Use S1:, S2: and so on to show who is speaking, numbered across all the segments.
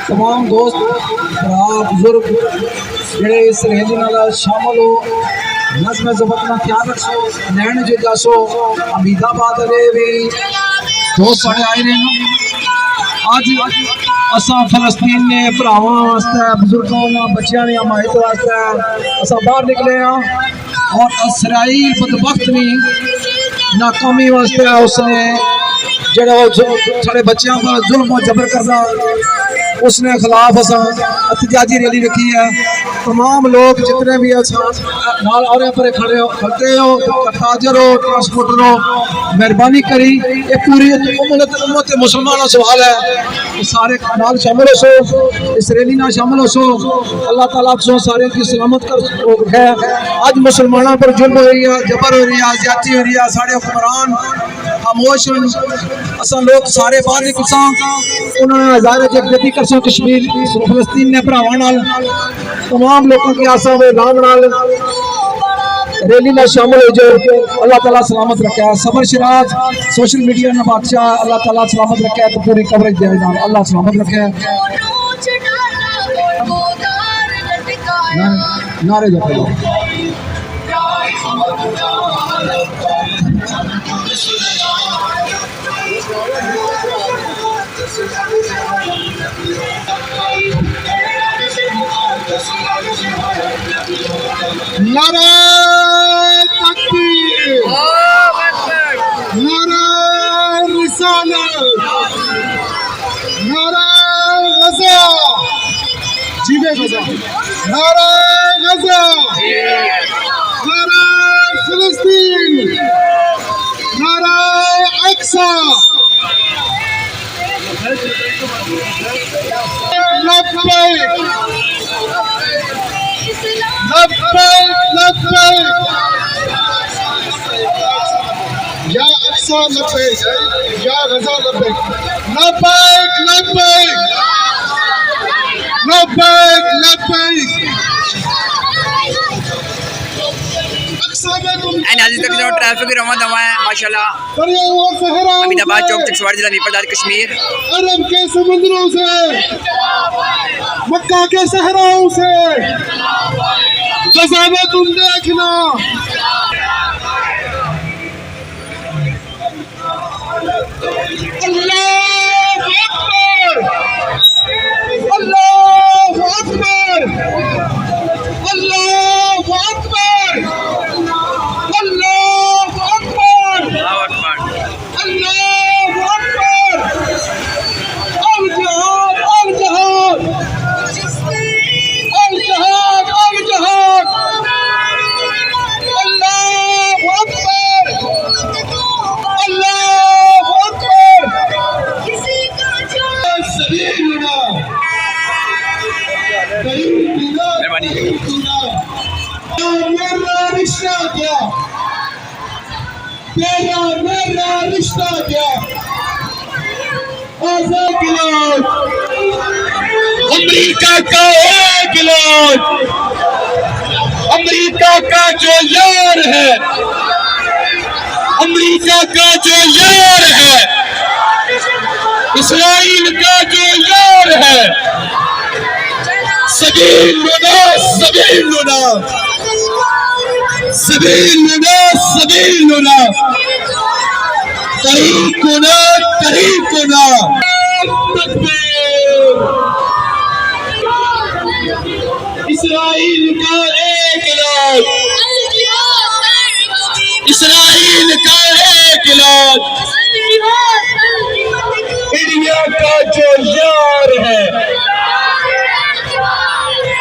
S1: تمام دوست بھرا بزرگ جڑے اس ریلی نال شامل ہو نظم ضبط کا خیال رکھو لین جو جاسو حمید آباد والے بھی دوست سارے آئے رہے اج اساں فلسطین نے بھراواں واسطے بزرگاں بچیاں نے حمایت واسطے اساں باہر نکلے ہاں اور اسرائیل بدبخت نے ناکامی واسطے اس نے جڑا سارے بچیاں پر ظلم و جبر کرنا اس نے خلاف احتجاجی ریلی رکھی ہے تمام لوگ جتنے بھی نال اور پر کھڑے ہو تاجر ہو ٹرانسپورٹر ہو مہربانی کری یہ پوری امت مسلمانوں سوال ہے سارے نال شامل ہو سو اس ریلی نال شامل ہو سو اللہ تعالیٰ سو سارے کی سلامت کر ہے آج مسلمانوں پر ظلم ہو رہی ہے جبر ہو رہی ہے زیادتی ہو رہی ہے سارے حکمران خاموش اصل لوگ سارے باہر نکلساں انہوں نے ظاہر جگتی کرساں کشمیر فلسطین نے بھراواں نال تمام لوگوں کی آساں و نام نال ریلی میں شامل ہو جو اللہ تعالیٰ سلامت رکھے صبر شراج سوشل میڈیا میں بادشاہ اللہ تعالیٰ سلامت رکھے تو پوری کوریج دے نال اللہ سلامت رکھے نعرے جو
S2: نعرہ تکبیر نعرہ رسالت نعرہ غزہ جیوے غزہ نعرہ غزہ نعرہ فلسطین نعرہ اقصی لبیک لبیک یا اقصی لبیک یا غزہ لبیک لبیک لبیک لبیک لبیک
S3: ناظرین تک جو ٹریفک رواں دواں ہے ماشاءاللہ حمید آباد چوک چکسوار ضلع نیپال کشمیر
S2: عرب کے سمندروں سے مکہ کے صحراؤں سے غزہ میں تم دیکھنا اللہ اکبر اللہ اکبر اللہ اکبر اللہ اکبر اللہ اکبر الجہاد الجہاد الجہاد الجہاد اللہ اکبر اللہ اکبر سبیلنا میرا رشتہ کیا تیرا میرا رشتہ کیا آزاد علاج امریکہ کا ایک علاج امریکہ کا جو یار ہے امریکہ کا جو یار ہے اسرائیل کا جو یار ہے سبیلنا سبیلنا سبیلنا سبیلنا طریقنا طریقنا تکبیر اسرائیل کا ایک علاج اسرائیل کا ایک علاج انڈیا کا جو یار ہے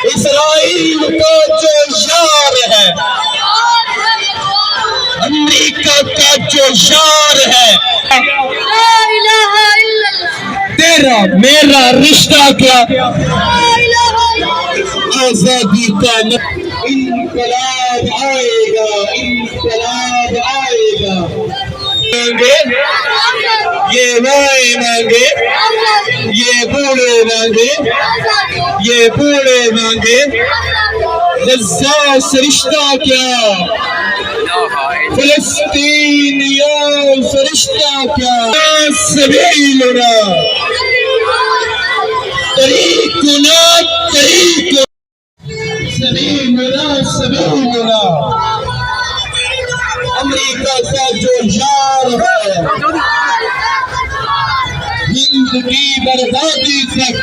S2: اسرائیل کا جو یار ہے امریکہ کا جو یار ہے تیرا میرا رشتہ کیا آزادی کا انقلاب آئے گا انقلاب آئے گا یہ مائیں مانگے یہ بوڑھے مانگے یہ بوڑھے مانگے غزہ سے رشتہ کیا فلسطینیوں سے رشتہ کیا سبیلنا طریقنا طریق سبیلنا سبیلنا امریکہ کا جو یار ہے ہند کی بربادی تک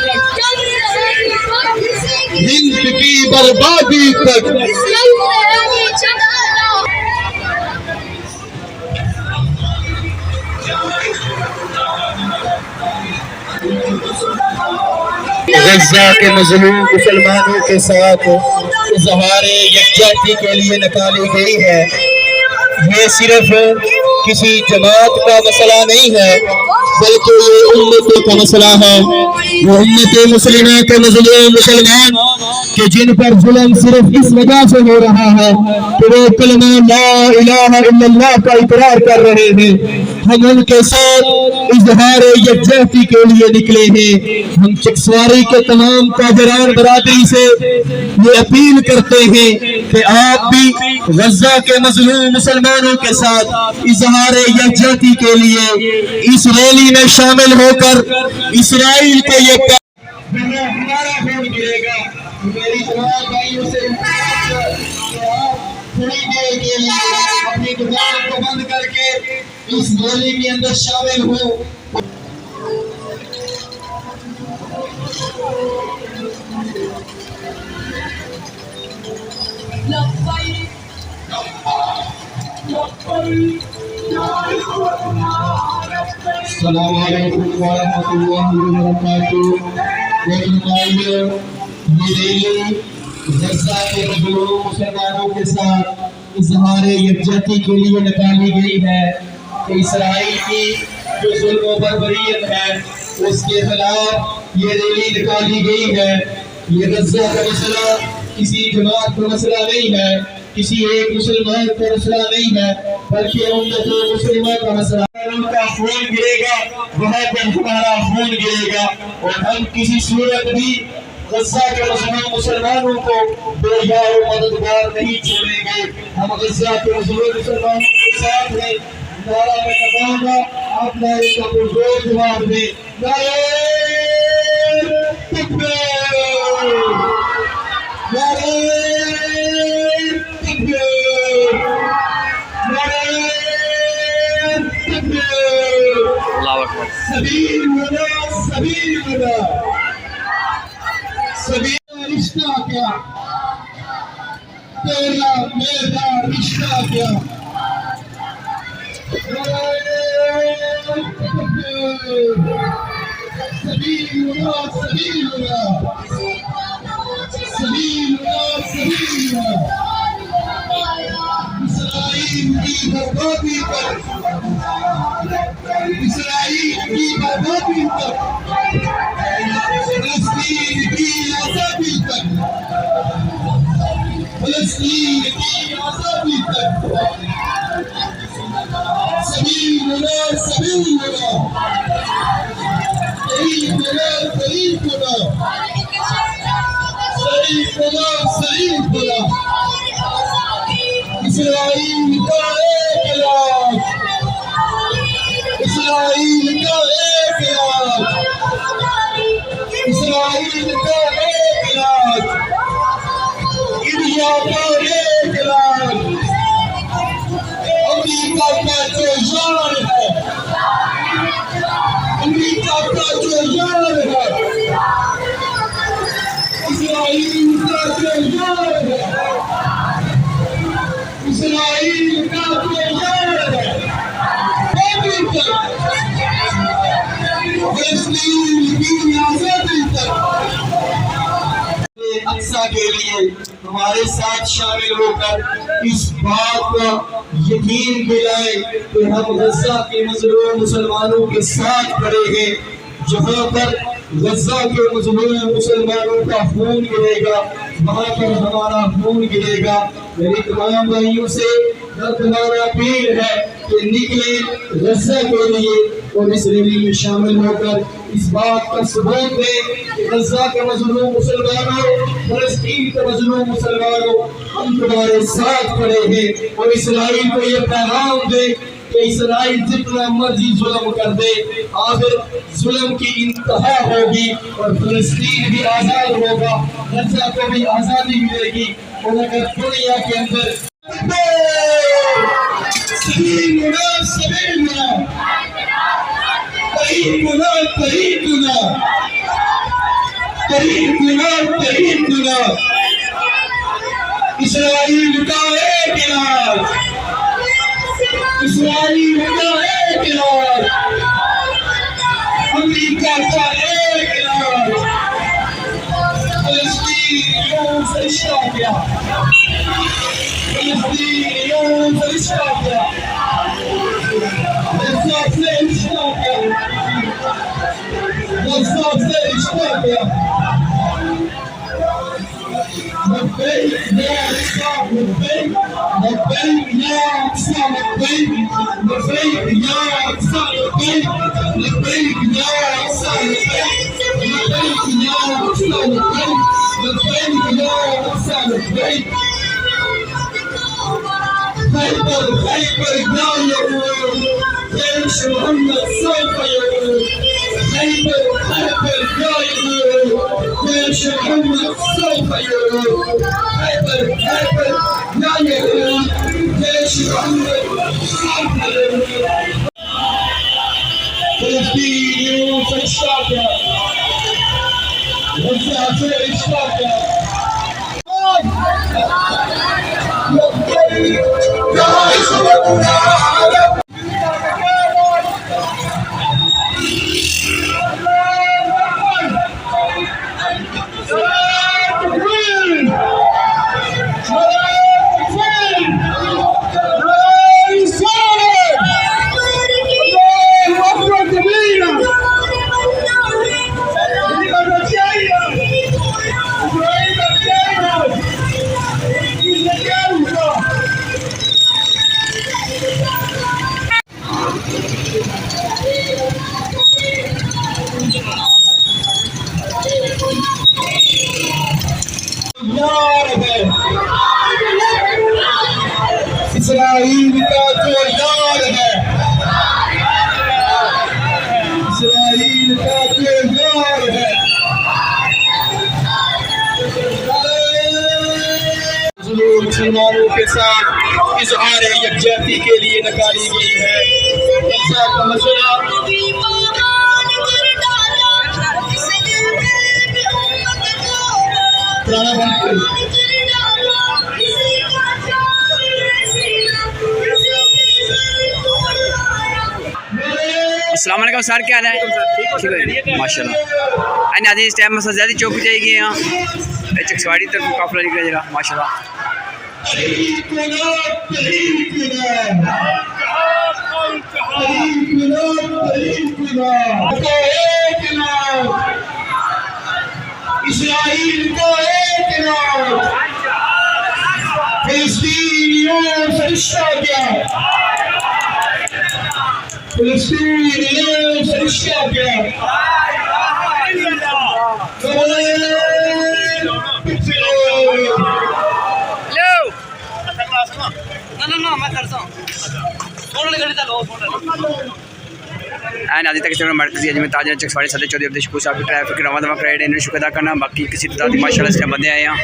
S2: ہند کی بربادی تک غزہ کے مظلوم مسلمانوں کے ساتھ اظہار یکجہتی کے لیے نکالی گئی ہے. یہ صرف کسی جماعت کا مسئلہ نہیں ہے بلکہ یہ امت کا مسئلہ ہے. وہ امت مسلمہ کے مظلوم مسلمان کہ جن پر ظلم صرف اس وجہ سے ہو رہا ہے کہ وہ کلمہ لا الہ الا اللہ کا اقرار کر رہے ہیں. ہم ان کے ساتھ اظہار یکجہتی کے لیے نکلے ہیں. ہم چکسواری کے تمام تاجران برادری سے یہ اپیل کرتے ہیں کہ آپ بھی غزہ کے مظلوم مسلمانوں کے ساتھ اظہار یکجہتی کے لیے اس ریلی میں شامل ہو کر اسرائیل کو یہ ہمارا خون گرے گا. میری تمام بھائیوں سے تھوڑی دیر کے لیے اپنی دکان کو بند کر کے اس ریلی کے اندر شامل ہو. السلام علیکم ورحمۃ اللہ وبرکاتہ. یہ ریلی غزہ کے مظلوم مسلمانوں کے ساتھ اظہار یکجہتی کے لیے نکالی گئی ہے کہ اسرائیل کی جو ظلم و بربریت ہے اس کے خلاف یہ ریلی نکالی گئی ہے. یہ غزہ کا مسئلہ کسی جماعت کا مسئلہ نہیں ہے, کسی ایک مسلمان کا مسئلہ نہیں ہے, بلکہ امت مسلمہ کا مسئلہ. ان کا خون گرے گا وہاں پر ہمارا خون گرے گا, اور ہم کسی صورت بھی غزہ کے مظلوم مسلمانوں کو بے یار و مددگار نہیں چھوڑیں گے. ہم غزہ کے مظلوم مسلمانوں کے ساتھ ہیں. نعرہ میں لگاؤں گا, آپ نعرے کا پرزور جواب دیں. نعرہ تکبیر, نعرہ تکبیر, نعرہ تکبیر.
S3: اللہ اکبر.
S2: سبیلنا سبیلنا. سبیل رشتہ کیا, تیرا میرا رشتہ کیا. سبیلنا سبیلنا, سبیلنا سبیلنا. اسرائیل کی بربادی پر, اسرائیل کی بربادی پر, فلسطین کی آزادی تک, فلسطین کی آزادی تک. سبیلنا سبیلنا, طریقنا طریقنا, طریقنا طریقنا. اسرائیل کا ایک علاج, اسرائیل کا ایک علاج, اسرائیل کا ایک علاج, انڈیا کا ایک علاج. امریکہ کا جو یار ہے, امریکہ کا جو یار ہے, اسرائیل کا جو یار ہے, اسرائیل کا جو یار ہے, فلسطین کی آزادی تک. اقصیٰ کے لیے ہمارے ساتھ شامل ہو کر اس بات کا یقین دلائیں کہ ہم غزہ کے مظلوم مسلمانوں کے ساتھ کھڑے ہیں. جہاں پر غزہ کے مظلوم مسلمانوں کا خون گرے گا وہاں پر ہمارا خون گرے گا. میری تمام بھائیوں سے ہمارا اپیل ہے کہ نکلیں غزہ کے لیے اور اس ریلی میں شامل ہو کر اس بات کا ثبوت دیں کہ غزہ کے مظلوم مسلمانوں, فلسطین کے مظلوم مسلمانوں, ہم تمہارے ساتھ کھڑے ہیں. اور اسرائیل کو یہ پیغام دیں کہ اسرائیل جتنا مرضی ظلم کر دے آخر ظلم کی انتہا ہوگی اور فلسطین بھی آزاد ہوگا، غزہ کو بھی آزادی ملے گی۔ اور اگر دنیا کے اندر سبیلنا سبیلنا طریقنا طریقنا طریقنا طریقنا اسرائیل کا ایک علاج، اسرائیل کا ایک علاج، امریکہ کا ایک علاج، فلسطینیوں سے رشتہ کیا، فلسطینیوں سے رشتہ کیا، غزہ سے رشتہ کیا، غزہ سے رشتہ کیا۔ لبیک یا اقصی لبیک، لبیک یا اقصی لبیک، لبیک یا اقصی لبیک، لبیک یا اقصی لبیک، لبیک یا اقصی لبیک، لبیک یا اقصی لبیک۔ خیبر خیبر یا یعود، جیش محمد سوف یعود، خیبر خیبر یا یعود، جیش محمد سوف یعود، خیبر خیبر یا یعود، جیش محمد سوف یعود۔ فلسطینیوں سے رشتہ کیا، غزہ سے رشتہ کیا۔ اسرائیل کا جو یار ہے، اسرائیل کا جو یار ہے، مسلمانوں کے ساتھ اظہار یکجہتی کے لیے نکالی گئی ہے۔ غزہ کا مسئلہ پرانا بند کر
S3: السلام علیکم سر، کیا حال ہے؟ ٹھیک ہے ماشاء اللہ۔ نادی اس ٹائم میں زیادہ چوک جائے گی یہاں چکسواڑی طرف قافلہ نکلے جا ماشاء اللہ۔
S2: اسرائیل کا ایک علاج، فلسطینیوں سے رشتہ کیا، فلسطینیوں سے رشتہ کیا۔
S3: نادی تک مرکزی اجمیر تاجر چکسواڑی صدر چودھری عبدالشکور شکور صاحب کی ٹریفک رواں دواں کرائی انہیں شکر ادا کرنا، باقی کسی تعداد ماشاء اللہ سے بندے آئے ہیں۔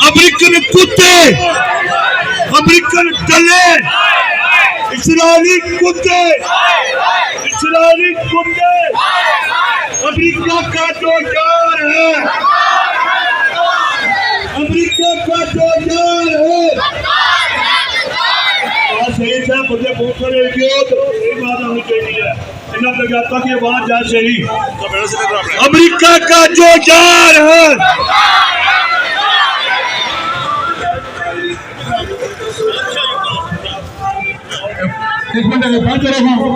S2: امریکن کتے، امریکن ڈلے، اسرائیلی کتے، اسرائیلی کتے امریکہ کا جو یار ہے، امریکہ کا جو یار ہے۔ صحیح صاحب
S4: بندے بہت سارے یہ بات ہونی چاہیے انہوں نے جب تک یہ بات جائے صحیح امریکہ کا جو یار ہے ایک منٹ بات کرو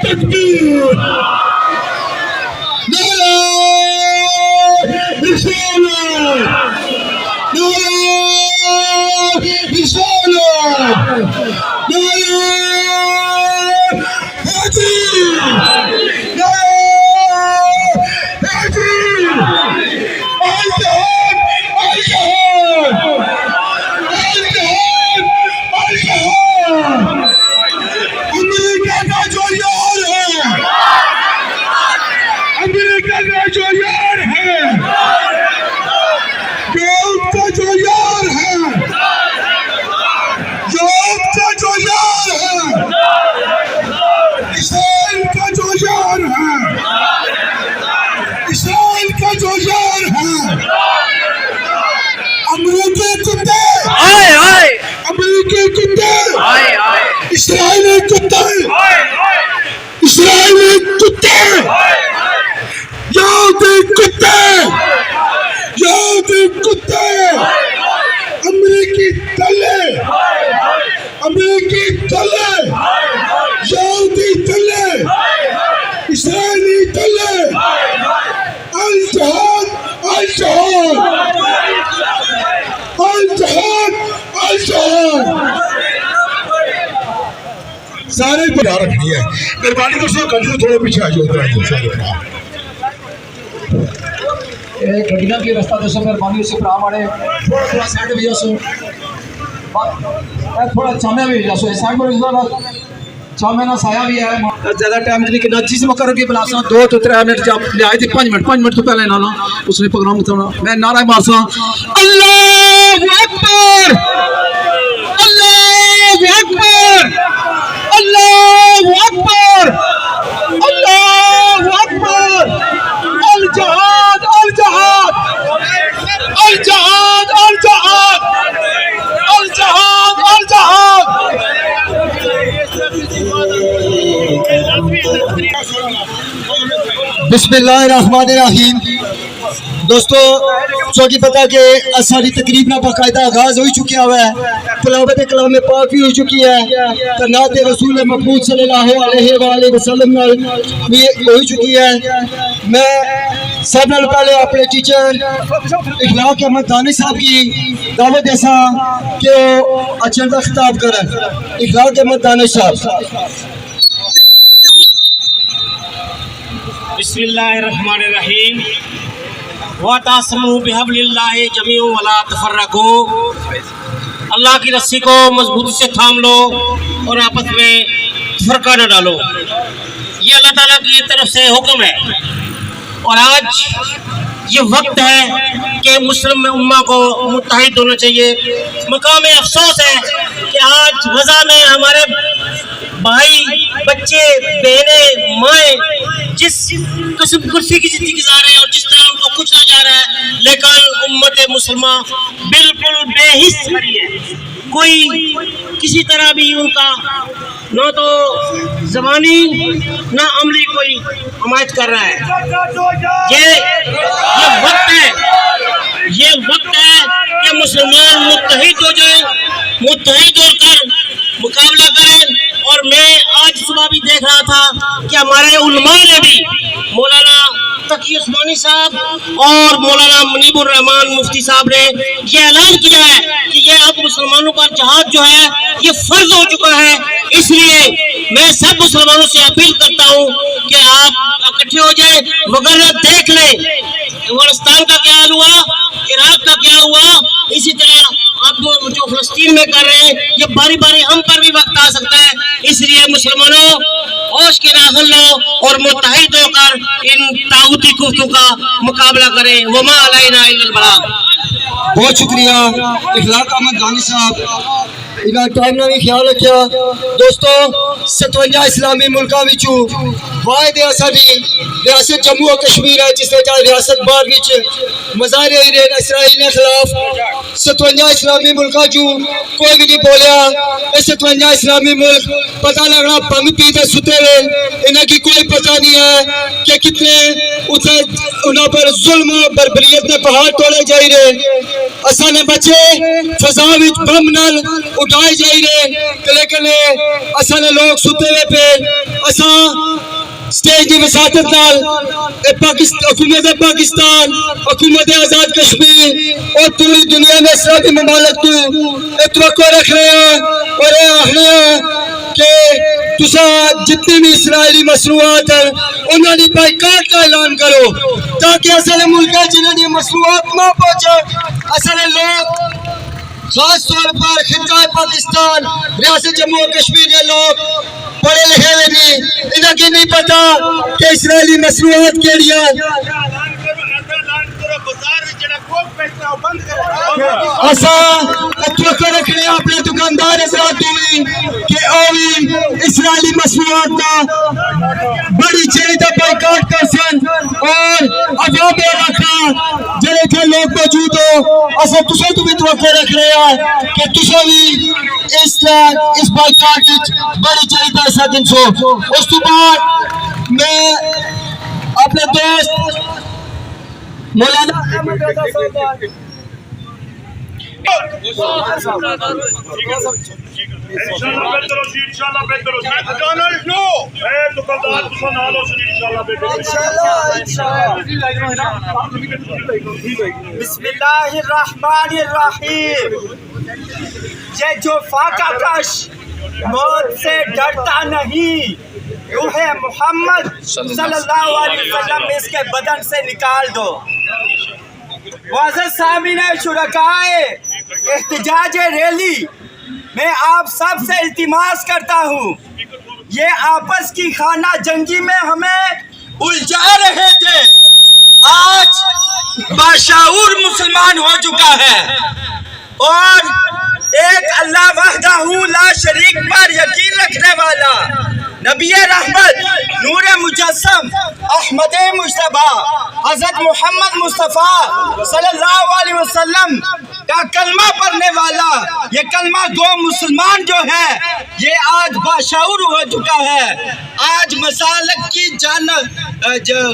S4: تکبیر نعرہ رسالت نعرہ رسالت نعرہ حیدر نعرہ حیدر الجہاد الجہاد الجہاد امریکہ کا جو یار ہے امریکہ کا جو یار ہے یورپ کا جو یار ہے یورپ کا جو یار ہے اسرائیل کا جو یار ہے اسرائیل کا جو یار ہے امریکی کتے امریکی کتے اسرائیلی کتے اسرائیلی کتے یہودی کتے یہودی کتے امریکی دلے امریکی دلے یہودی دلے اسرائیلی دلے الجہاد الجہاد الجہاد الجہاد سارے کو یاد رکھنی ہے مہربانی کر سو کنٹینیو تھوڑے پیچھے آ جاؤ سارے
S1: گڈیاں کی رستہ دسو مہربانی سے برا ماڑے تھوڑا سائڈ بھی جاسو تھوڑا چامے بھی جاسو سائڈ میں چامے نہ سایہ بھی ہے زیادہ ٹائم نہیں کہ جس مقرر کی بلاساں 2 تو 3 منٹ جب لے آئے تھے 5 منٹ تو پہلے نہ اس نے پروگرام بتانا میں نعرہ مارساں اللہ اکبر اللہ اکبر اللہ اکبر اللہ اکبر الجہاد الجہاد الجہاد الجہاد الجہاد الجہاد
S2: بسم اللہ الرحمن الرحیم دوستو چونکہ پتا کہ ساری تقریب نہ باقاعدہ آغاز ہو چکی ہے تلاوت کلام پاک بھی ہو چکی ہے نعت رسول مقبول صلی اللہ علیہ وآلہ وسلم بھی ہو چکی ہے میں سب نال پہلے اپنے ٹیچر اخلاق احمد دانی صاحب کی دعوت دیسا کہ وہ اچھا خطاب کریں اخلاق احمد دانی صاحب
S5: بسم اللہ الرحمن الرحیم وَتَعْصِمُوا بِحَبْلِ اللَّهِ جَمِيعًا وَلَا تَفَرَّقُوا اللہ کی رسی کو مضبوطی سے تھام لو اور آپس میں فرقہ نہ ڈالو یہ اللہ تعالیٰ کی طرف سے حکم ہے اور آج یہ وقت ہے کہ مسلم امہ کو متحد ہونا چاہیے مقام افسوس ہے کہ آج غزہ میں ہمارے بھائی بچے بہنیں مائیں جس قسم کرسی کی زندگی گزار رہے ہیں اور جس طرح ان کو کچلا جا رہا ہے لیکن امت مسلمہ بالکل بے حس کھڑی ہے کوئی کسی طرح بھی ان کا نہ تو زبانی نہ عملی کوئی حمایت کر رہا ہے یہ وقت ہے کہ مسلمان متحد ہو جائیں متحد ہو کر مقابلہ کریں اور میں آج صبح بھی دیکھ رہا تھا کہ ہمارے علماء نے بھی مولانا تقی عثمانی صاحب اور مولانا منیب الرحمان مفتی صاحب نے یہ اعلان کیا ہے کہ یہ اب مسلمانوں پر جہاد جو ہے یہ فرض ہو چکا ہے اس لیے میں سب مسلمانوں سے اپیل کرتا ہوں کہ آپ اکٹھے ہو جائیں وغیرہ دیکھ لیں افغانستان کا کیا حال ہوا عراق کا کیا ہوا اسی طرح آپ جو فلسطین میں کر رہے ہیں یہ باری باری ہم پر بھی وقت آ سکتا ہے اس لیے مسلمانوں ہوش کے ناخن لو اور متحد ہو کر ان طاغوتی کفتوں کا مقابلہ کریں وما علینا الا البلاغ
S2: بہت شکریہ اخلاق احمد دانی صاحب
S6: انہاں ٹائم نہ بھی خیال رکھیا دوستو 57 اسلامی ملکاں وچوں واحد اساڈی ریاست جموں و کشمیر ہے جس وچ ریاست بار وچ مظاہرے ہوئے نے اسرائیل کے خلاف 57 اسلامی ملکاں چوں کوئی بھی نہیں بولیا اے 57 اسلامی ملک پتہ لگنا بھنگ پی تے ستے ہوئے انہاں کی کوئی پتہ نہیں ہے کہ کتنے اتنے انہاں پر ظلم و بربریت نے پہاڑ توڑے جائی رہے اساں نے بچے فضا وچ بم نال اٹھائے جائی رہے لیکن اساں نے لوگ ستے ہوئے پہ اساں سٹیج کی وساطت نال حکومت پاکستان حکومت آزاد کشمیر اور پوری دنیا میں اسلامی ممالک تو توقع رکھ رہے ہیں اور یہ آخر ہیں کہ تسا جتنی بھی اسرائیلی مصنوعات ہیں انہوں نے بائیکاٹ کا اعلان کرو تاکہ اصل ملک جنہوں نے مصنوعات نہ پہنچے اصل لوگ خاص طور پر خطہ پاکستان ریاست جموں و کشمیر کے لوگ پڑھے لکھے ہوئے نہیں انہیں کی نہیں پتا کہ اسرائیلی مصنوعات کے لیے رکھنے اپنے دکاندار حضرات کہ اسرائیلی مصنوعات کا بڑی چیری کا بائیکاٹ کر سن اور عوام رکھنا جڑے تھے لوگ موجود ہو اصل تسے تو بھی توقع رکھ رہے ہیں کہ تسے بھی اس بائیکاٹ بڑی چیری کا حصہ دن سو اس تو بعد میں اپنے دوست مولانا احمد رضا صاحب
S4: انشاءاللہ بہتر ہوسی انشاءاللہ بہتر ہوسی ڈونلڈ نو اے دکاندار تساں نال ہو سن انشاءاللہ بہتر
S7: بسم اللہ الرحمن الرحیم یہ جو فاقہ کش موت سے ڈرتا نہیں روح محمد صلی اللہ علیہ وسلم اس کے بدن سے نکال دو معزز سامعین شرکائے احتجاج ریلی میں آپ سب سے التماس کرتا ہوں یہ آپس کی خانہ جنگی میں ہمیں الجھا رہے تھے آج باشعور مسلمان ہو چکا ہے اور ایک اللہ وحدہ لا شریک پر یقین رکھنے والا نبی رحمت نور مجسم احمد مجتبی حضرت محمد مصطفیٰ صلی اللہ علیہ وسلم کا کلمہ پڑھنے والا یہ کلمہ گو مسلمان جو ہے یہ آج باشعور ہو چکا ہے آج مسالک کی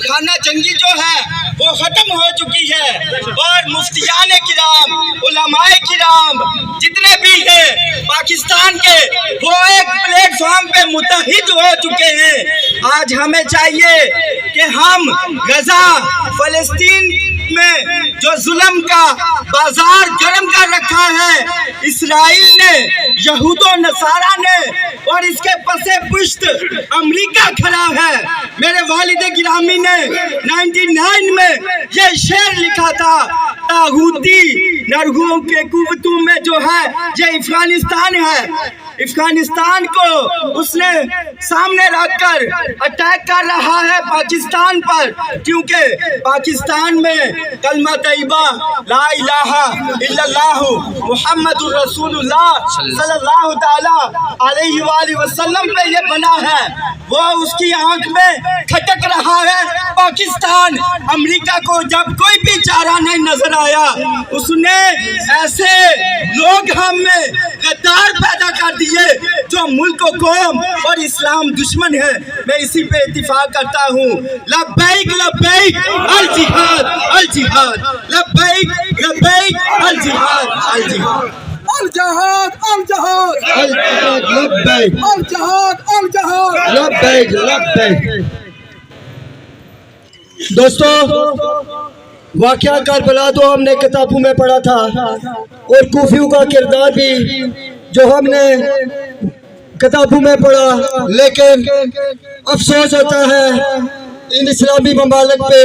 S7: خانہ جنگی جو ہے وہ ختم ہو چکی ہے اور مفتیان کرام علماء کرام جتنے بھی ہیں پاکستان کے وہ ایک پلیٹ فارم پہ متحد ہو چکے ہیں آج ہمیں چاہیے کہ ہم غزہ فلسطین میں جو ظلم کا بازار گرم کر رکھا ہے اسرائیل نے یہود و نصارہ نے اور اس کے پس پشت امریکہ کھڑا ہے میرے والد گرامی نے 99 میں یہ شعر لکھا تھا طاغوتی نرگوں کے قوتوں میں جو ہے یہ افغانستان ہے افغانستان کو اس نے سامنے رکھ کر اٹیک کر رہا ہے پاکستان پر کیونکہ پاکستان میں کلمہ طیبہ لا الہ الا اللہ محمد الرسول اللہ صلی اللہ تعالی علیہ وآلہ وسلم پہ یہ بنا ہے وہ اس کی آنکھ میں کھٹک رہا ہے پاکستان امریکہ کو جب کوئی بھی چارہ نہیں نظر آیا اس نے ایسے لوگ ہم میں غدار پیدا کر دیے جو ملک و قوم اور اسلام دشمن ہے میں اسی پہ اتفاق کرتا ہوں لبیک لبیک الجہاد الجہاد لبیک لبیک الجہاد الجہاد
S1: الجہاد الجہاد
S6: الجہاد لبیک
S1: الجہاد الجہاد
S6: لبیک لبیک دوستو واقعہ کربلا تو ہم نے کتابوں میں پڑھا تھا اور کوفیوں کا کردار بھی جو ہم نے کتابوں میں پڑھا لیکن افسوس ہوتا ہے ان اسلامی ممالک پہ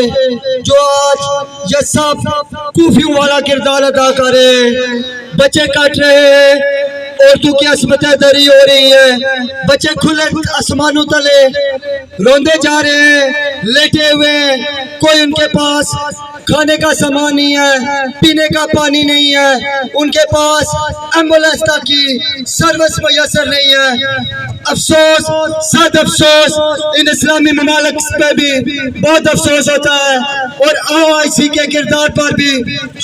S6: جو آج یہ سب کوفیوں والا کردار ادا کر رہے ہیں بچے کاٹ رہے ہیں عورتوں کی عصمتیں دری ہو رہی ہیں بچے کھلے آسمانوں تلے روندے جا رہے ہیں لیٹے ہوئے کوئی ان کے پاس کھانے کا سامان نہیں ہے، پینے کا پانی نہیں ہے، ان کے پاس ایمبولینس تک کی سروس میسر نہیں ہے۔ افسوس، سخت افسوس، ان اسلامی ممالک پہ بھی بہت افسوس ہوتا ہے، اور OIC کے کردار پر بھی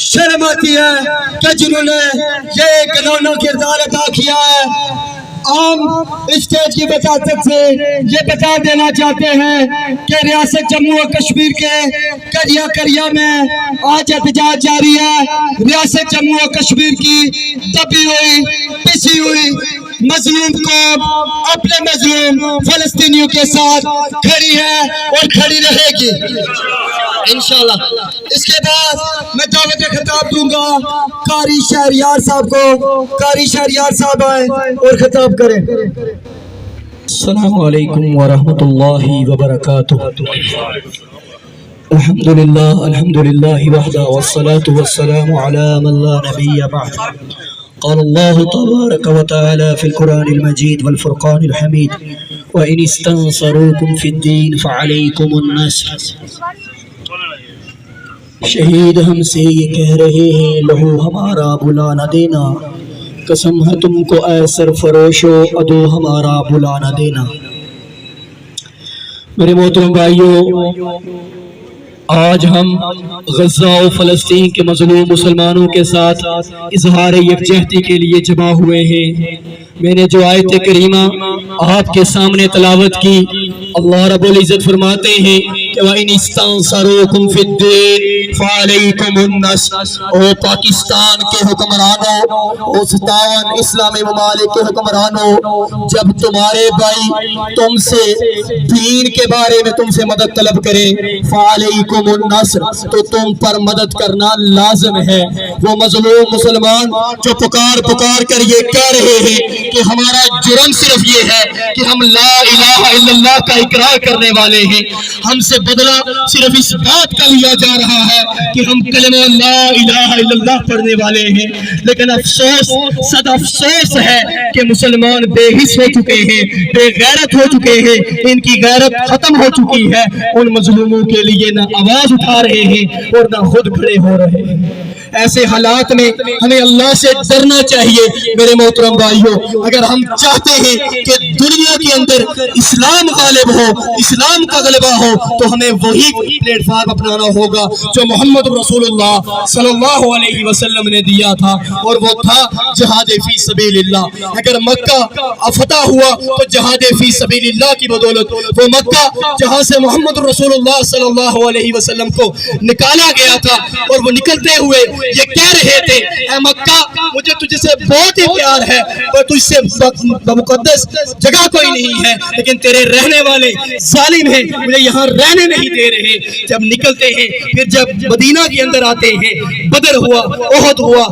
S6: شرم آتی ہے کہ جنہوں نے یہ گناؤنا کردار ادا کیا ہے۔ عام اسٹیج کی وساطت سے یہ بتا دینا چاہتے ہیں کہ ریاست جموں و کشمیر کے کریا کریا میں آج احتجاج جاری ہے۔ ریاست جموں و کشمیر کی دبی ہوئی پسی ہوئی مظلوم قوم اپنے مظلوم فلسطینیوں کے ساتھ کھڑی ہے اور کھڑی رہے گی انشاءاللہ۔ اس کے بعد میں دعوت خطاب دوں گا قاری شہریار صاحب کو۔ قاری شہریار صاحب آئیں اور خطاب کریں۔
S2: السلام علیکم ورحمۃ اللہ وبرکاتہ۔ الحمدللہ وحدہ والصلاة والسلام علی من لا نبی بعد۔ قال اللہ تبارک وتعالی فی القرآن المجید والفرقان الحمید وَإِنِ اسْتَنصَرُوكُمْ فِي الدِّينِ فَعَلَيْكُمُ النَّصْرُ۔ شہید ہم سے یہ کہہ رہے ہیں لہو ہمارا بلا نہ دینا، قسم ہے تم کو اے سرفروشو عدو ہمارا بلا نہ دینا۔ میرے محترم بھائیوں، آج ہم غزہ و فلسطین کے مظلوم مسلمانوں کے ساتھ اظہار یکجہتی کے لیے جمع ہوئے ہیں۔ میں نے جو آیت کریمہ آپ کے سامنے تلاوت کی، اللہ رب العزت فرماتے ہیں کہ وَإِنِ اسْتَنصَرُوكُمْ فِي الدِّينِ فَعَلَيْكُمُ النَّصْرُ۔ او پاکستان کے حکمرانوں، او 57 اسلامی ممالک کے حکمرانوں، جب تمہارے بھائی تم سے دین کے بارے میں تم سے مدد طلب کریں، فَعَلَيْكُمُ النَّصْرُ، تو تم پر مدد کرنا لازم ہے۔ وہ مظلوم مسلمان جو پکار کر یہ کہہ رہے ہیں کہ ہمارا جرم صرف یہ ہے کہ ہم لا الہ الا اللہ کا اقرار کرنے والے ہیں، ہم سے بدلہ صرف اس بات کا لیا جا رہا ہے کہ ہم کلمہ لا الہ الا اللہ پڑھنے والے ہیں، لیکن افسوس، صد افسوس ہے کہ مسلمان بے حس ہو چکے ہیں، بے غیرت ہو چکے ہیں، ان کی غیرت ختم ہو چکی ہے، ان مظلوموں کے لیے نہ آواز اٹھا رہے ہیں اور نہ خود کھڑے ہو رہے ہیں۔ ایسے حالات میں ہمیں اللہ سے ڈرنا چاہیے میرے محترم بھائیوں۔ اگر ہم چاہتے ہیں کہ دنیا کے اندر اسلام غالب ہو، اسلام کا غلبہ ہو، تو ہمیں وہی پلیٹ فارم اپنانا ہوگا جو محمد رسول اللہ صلی اللہ علیہ وسلم نے دیا تھا، اور وہ تھا جہاد فی سبیل اللہ۔ اگر مکہ فتح ہوا تو جہاد فی سبیل اللہ کی بدولت، وہ مکہ جہاں سے محمد رسول اللہ صلی اللہ علیہ وسلم کو نکالا گیا تھا، اور وہ نکلتے ہوئے یہ کہہ رہے تھے اے مکہ مجھے تجھ سے بہت ہی پیار ہے، اور تجھ سے مقدس جگہ کوئی نہیں ہے، لیکن تیرے رہنے والے ظالم ہیں، مجھے یہاں رہنے نہیں دے رہے۔ جب نکلتے ہیں، پھر جب مدینہ کے اندر آتے ہیں، بدر ہوا، احد ہوا،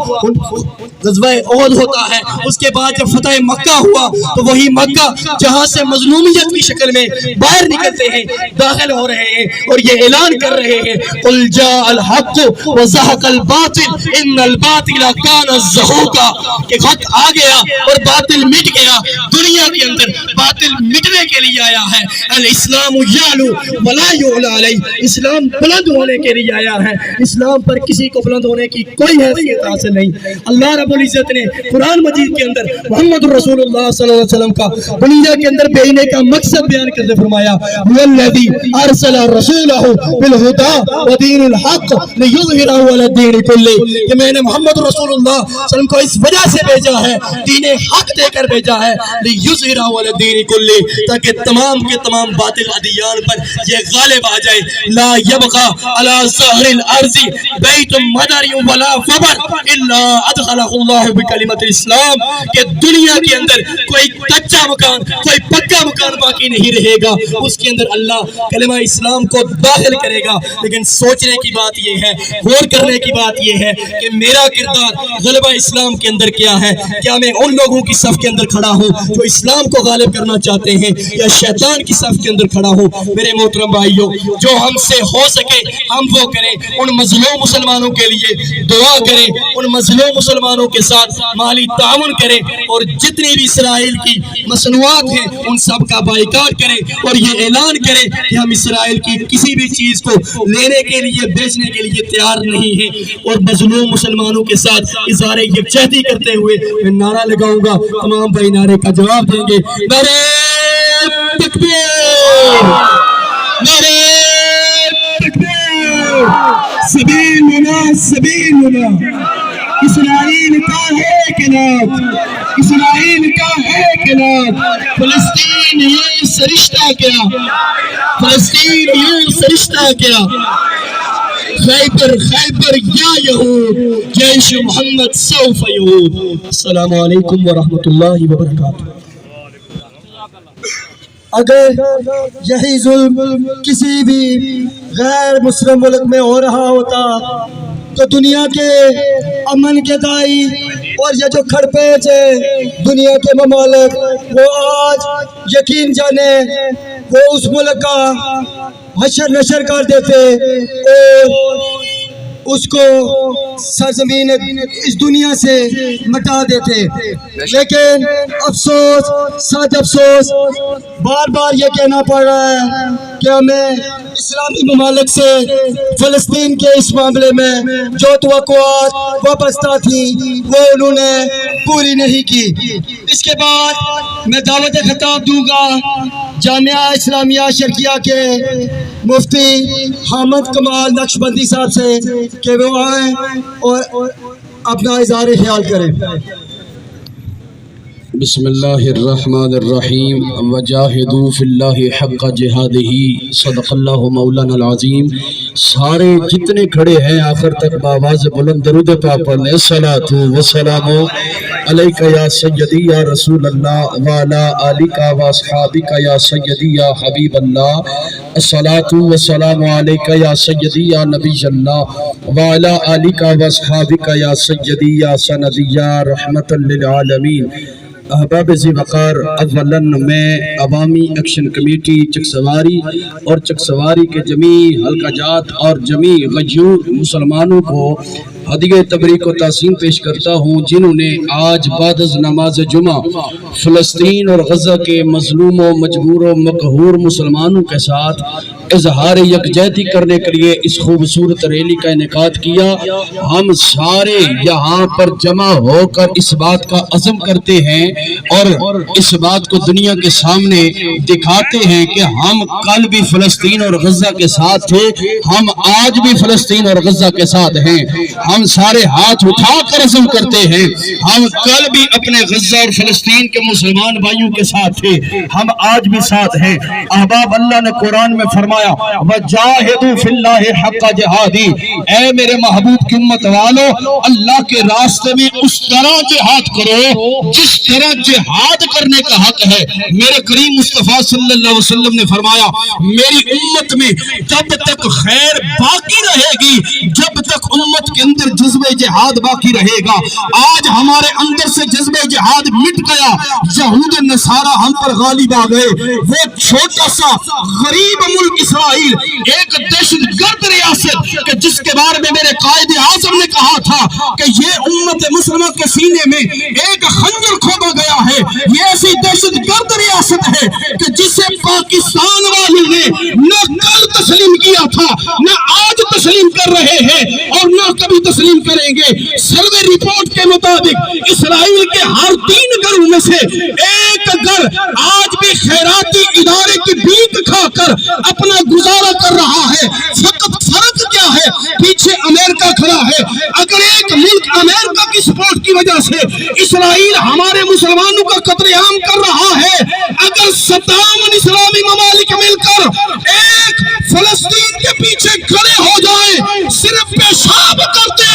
S2: غزوہ احد ہوتا ہے، اس کے بعد جب فتح مکہ ہوا تو وہی مکہ جہاں سے مظلومیت کی شکل میں باہر نکلتے ہیں، داخل ہو رہے ہیں، اور یہ اعلان کر رہے ہیں قل جاء الحق وزهق الباطل ان الباطل كان زهوقا، کہ حق آ گیا اور باطل مٹ گیا۔ دنیا کے اندر باطل مٹنے کے لیے آیا ہے۔ الاسلام یعلو ولا یعلی علیہ، اسلام بلند ہونے کے لیے آیا ہے، اسلام پر کسی کو بلند ہونے کی کوئی حیثیت حاصل نہیں۔ اللہ رب العزت نے قرآن مجید کے اندر محمد رسول اللہ صلی اللہ علیہ وسلم کا دنیا کے اندر بھیجنے کا مقصد بیان کرتے فرمایا والذی ارسل رسولہ بالہدی ودین الحق لیظہرہ علی الدین کلہ، کہ میں نے محمد رسول اللہ صلی اللہ علیہ وسلم کو اس وجہ سے بھیجا ہے، دین حق دے کر بھیجا ہے، لیظہرہ علی الدین کلہ، تاکہ تمام کے تمام باطل ادیان پر یہ غالب آ جائے۔ لا یبقى علی ظہر الارض بیت مدر ولا فبر الا ادخلہ اللہ بکلمۃ الاسلام، کہ دنیا کے اندر کوئی کچا مکان، کوئی پکا مکان باقی نہیں رہے گا، اس کے اندر اللہ کلمہ اسلام کو داخل کرے گا۔ لیکن سوچنے کی بات یہ ہے، غور کرنے کی بات یہ
S6: ہے کہ میرا کردار غلبہ اسلام کے اندر کیا ہے. کیا میں ان لوگوں کی صف کے اندر کھڑا ہوں جو اسلام کو غالب کرنا چاہتے ہیں, یا شیطان کی صف کے اندر کھڑا ہوں؟ میرے محترم بھائیوں, جو ہم سے ہو سکے ہم وہ کریں. ان مظلوم مسلمانوں کے لیے دعا کریں, ان مظلوم مسلمانوں کے ساتھ مالی تعاون کریں, اور جتنی بھی اسرائیل کی مصنوعات ہیں ان سب کا بائیکاٹ کریں, اور یہ اعلان کریں کہ ہم اسرائیل کی کسی بھی چیز کو لینے کے لیے بیچنے کے لیے تیار نہیں ہیں. اور مظلوم مسلمانوں کے ساتھ اظہار یکجہتی کرتے ہوئے میں نعرہ لگاؤں گا, تمام بھائی نعرے کا جواب دیں گے. نعرہ تکبیر, نعرہ تکبیر, سبیلنا سبیلنا. اسرائیل کا ہے کلاب, اسرائیل کا ہے کلاب. فلسطین یہ سرشتہ کیا, فلسطین یہ سرشتہ کیا. خیبر خیبر یا یہود, جیش محمد سوف یعود. السلام علیکم ورحمۃ اللہ وبرکاتہ. اگر یہی ظلم کسی بھی غیر مسلم ملک میں ہو رہا ہوتا تو دنیا کے امن کے دائی اور یہ جو کھڑپیچ ہے دنیا کے ممالک, وہ آج یقین جانے وہ اس ملک کا حشر نشر کر دیتے اور اس کو سرزمین اس دنیا سے مٹا دیتے. لیکن افسوس ساتھ افسوس بار بار یہ کہنا پڑ رہا ہے کہ ہمیں اسلامی ممالک سے فلسطین کے اس معاملے میں جو توقعات وابستہ تھیں وہ انہوں نے پوری نہیں کی. اس کے بعد میں دعوت خطاب دوں گا جامعہ اسلامیہ شرقیہ کے مفتی حامد کمال نقشبندی صاحب سے کہ وہ آئیں اور اپنا اظہار خیال کریں.
S8: بسم اللہ الرحمن الرحیم. وجاہدوا فی اللہ حق جہادہ, صدق اللہ مولانا العظیم. سارے جتنے کھڑے ہیں آخر تک بآواز بلند درود پاک پڑھ لیں. الصلاۃ والسلام علیک یا سیدی یا رسول اللہ وعلی آلک و اصحابک یا سیدی یا حبیب اللہ. الصلاۃ والسلام علیک یا سیدی یا نبی اللہ وعلی آلک و اصحابک یا سیدی یا سندی یا رحمت للعالمین. احباب ذی وقار, اولاً میں عوامی ایکشن کمیٹی چکسواری اور چکسواری کے جمیع حلقہ جات اور جمیع غیور مسلمانوں کو ہدیہ تبریک و تحسین پیش کرتا ہوں جنہوں نے آج بعد از نماز جمعہ فلسطین اور غزہ کے مظلوم و مجبور و مقہور مسلمانوں کے ساتھ اظہار یکجہتی کرنے کے لیے اس خوبصورت ریلی کا انعقاد کیا. ہم سارے یہاں پر جمع ہو کر اس بات کا عزم کرتے ہیں اور اس بات کو دنیا کے سامنے دکھاتے ہیں کہ ہم کل بھی فلسطین اور غزہ کے ساتھ تھے, ہم آج بھی فلسطین اور غزہ کے ساتھ ہیں. ہم سارے ہاتھ اٹھا کر عزم کرتے ہیں ہم کل بھی اپنے غزہ اور فلسطین کے مسلمان بھائیوں کے ساتھ تھے, ہم آج بھی ساتھ ہیں. احباب, اللہ نے قرآن میں فرمایا وَجَاهِدُوا فِي اللَّهِ حَقَّ جِهَادِهِ, اے میرے محبوب کی امت والو اللہ کے راستے میں اس طرح جہاد کرو جس طرح جہاد کرنے کا حق ہے. میرے کریم مصطفیٰ صلی اللہ علیہ وسلم نے فرمایا میری امت میں جب تک خیر باقی رہے گی, جب تک امت کے اندر جذبہ جہاد باقی رہے گا. آج ہمارے اندر سے جذبہ جہاد مٹ گیا, یہود نصارہ ہم پر غالب آ گئے. وہ چھوٹا سا غریب ملک اسرائیل, ایک دہشت گرد ریاست کہ جس کے بارے میں میرے قائد اعظم نے کہا تھا کہ یہ امت مسلمہ کے سینے میں ایک خنجر کھودا گیا ہے, یہ ایسی دہشت گرد ریاست ہے کہ جسے پاکستان والوں نے نہ کل تسلیم کیا تھا, نہ آج تسلیم کر رہے ہیں اور نہ کبھی تسلیم کریں گے. سروے رپورٹ کے مطابق اسرائیل کے ہر 3 گھروں میں سے ایک گھر آج بھی خیراتی ادارے کی بھیک کھا کر اپنا گزارا کر رہا ہے. فقط فرق کیا ہے, پیچھے امریکہ کھڑا ہے. اگر ایک ملک امریکہ کی سپورٹ کی وجہ سے اسرائیل ہمارے مسلمانوں کا قتل عام کر رہا ہے, اگر 57 اسلامی ممالک مل کر ایک فلسطین کے پیچھے کھڑے ہو جائیں, صرف پیشاب کرتے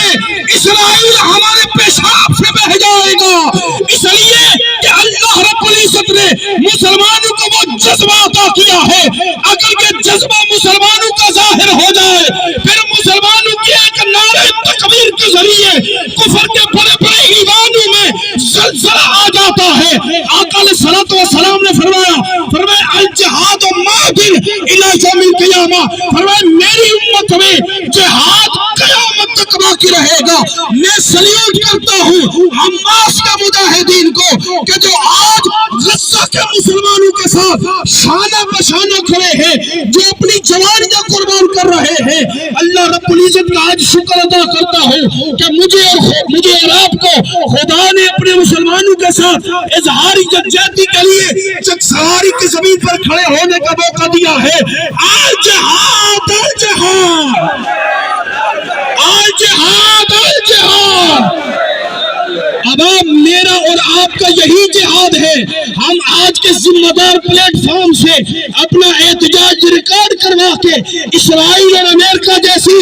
S8: اسرائیل ہمارے پیشاب سے بہ جائے گا. اس لیے کہ اللہ رب العزت نے مسلمانوں کو وہ جذبہ عطا کیا ہے, اگر یہ جذبہ مسلمانوں کا ظاہر ہو جائے پھر مسلمانوں کی ایک نعرہ تکبیر کی
S9: ذریعے کفر کے بڑے بڑے ایوانوں میں زلزلہ آ جاتا ہے۔ آقا علیہ الصلوۃ والسلام نے فرمایا الجہاد ماضٍ الی یوم القیامہ، فرمایا میری امت میں جہاد قیامت تک باقی رہے گا۔ میں سلیوٹ کرتا ہوں حماس کے مجاہدین کو کہ جو آج غزہ کے مسلمانوں کے ساتھ شانہ بشانہ کھڑے ہیں، جو اپنی جوانیاں قربان کر رہے ہیں۔ اللہ رب العزت کا آج شکر ادا کرتا ہوں کہ مجھے اور آپ کو خدا نے اپنے مسلمانوں کے ساتھ اظہاری یکجہتی کے لیے چکساری کی زمین پر کھڑے ہونے کا موقع دیا ہے۔ الجہاد الجہاد الجہاد الجہاد، اب میرا اور آپ کا یہی جہاد ہے۔ ہم آج کے ذمہ دار پلیٹ فارم سے اپنا احتجاج ریکارڈ کروا کے اسرائیل اور امریکہ جیسی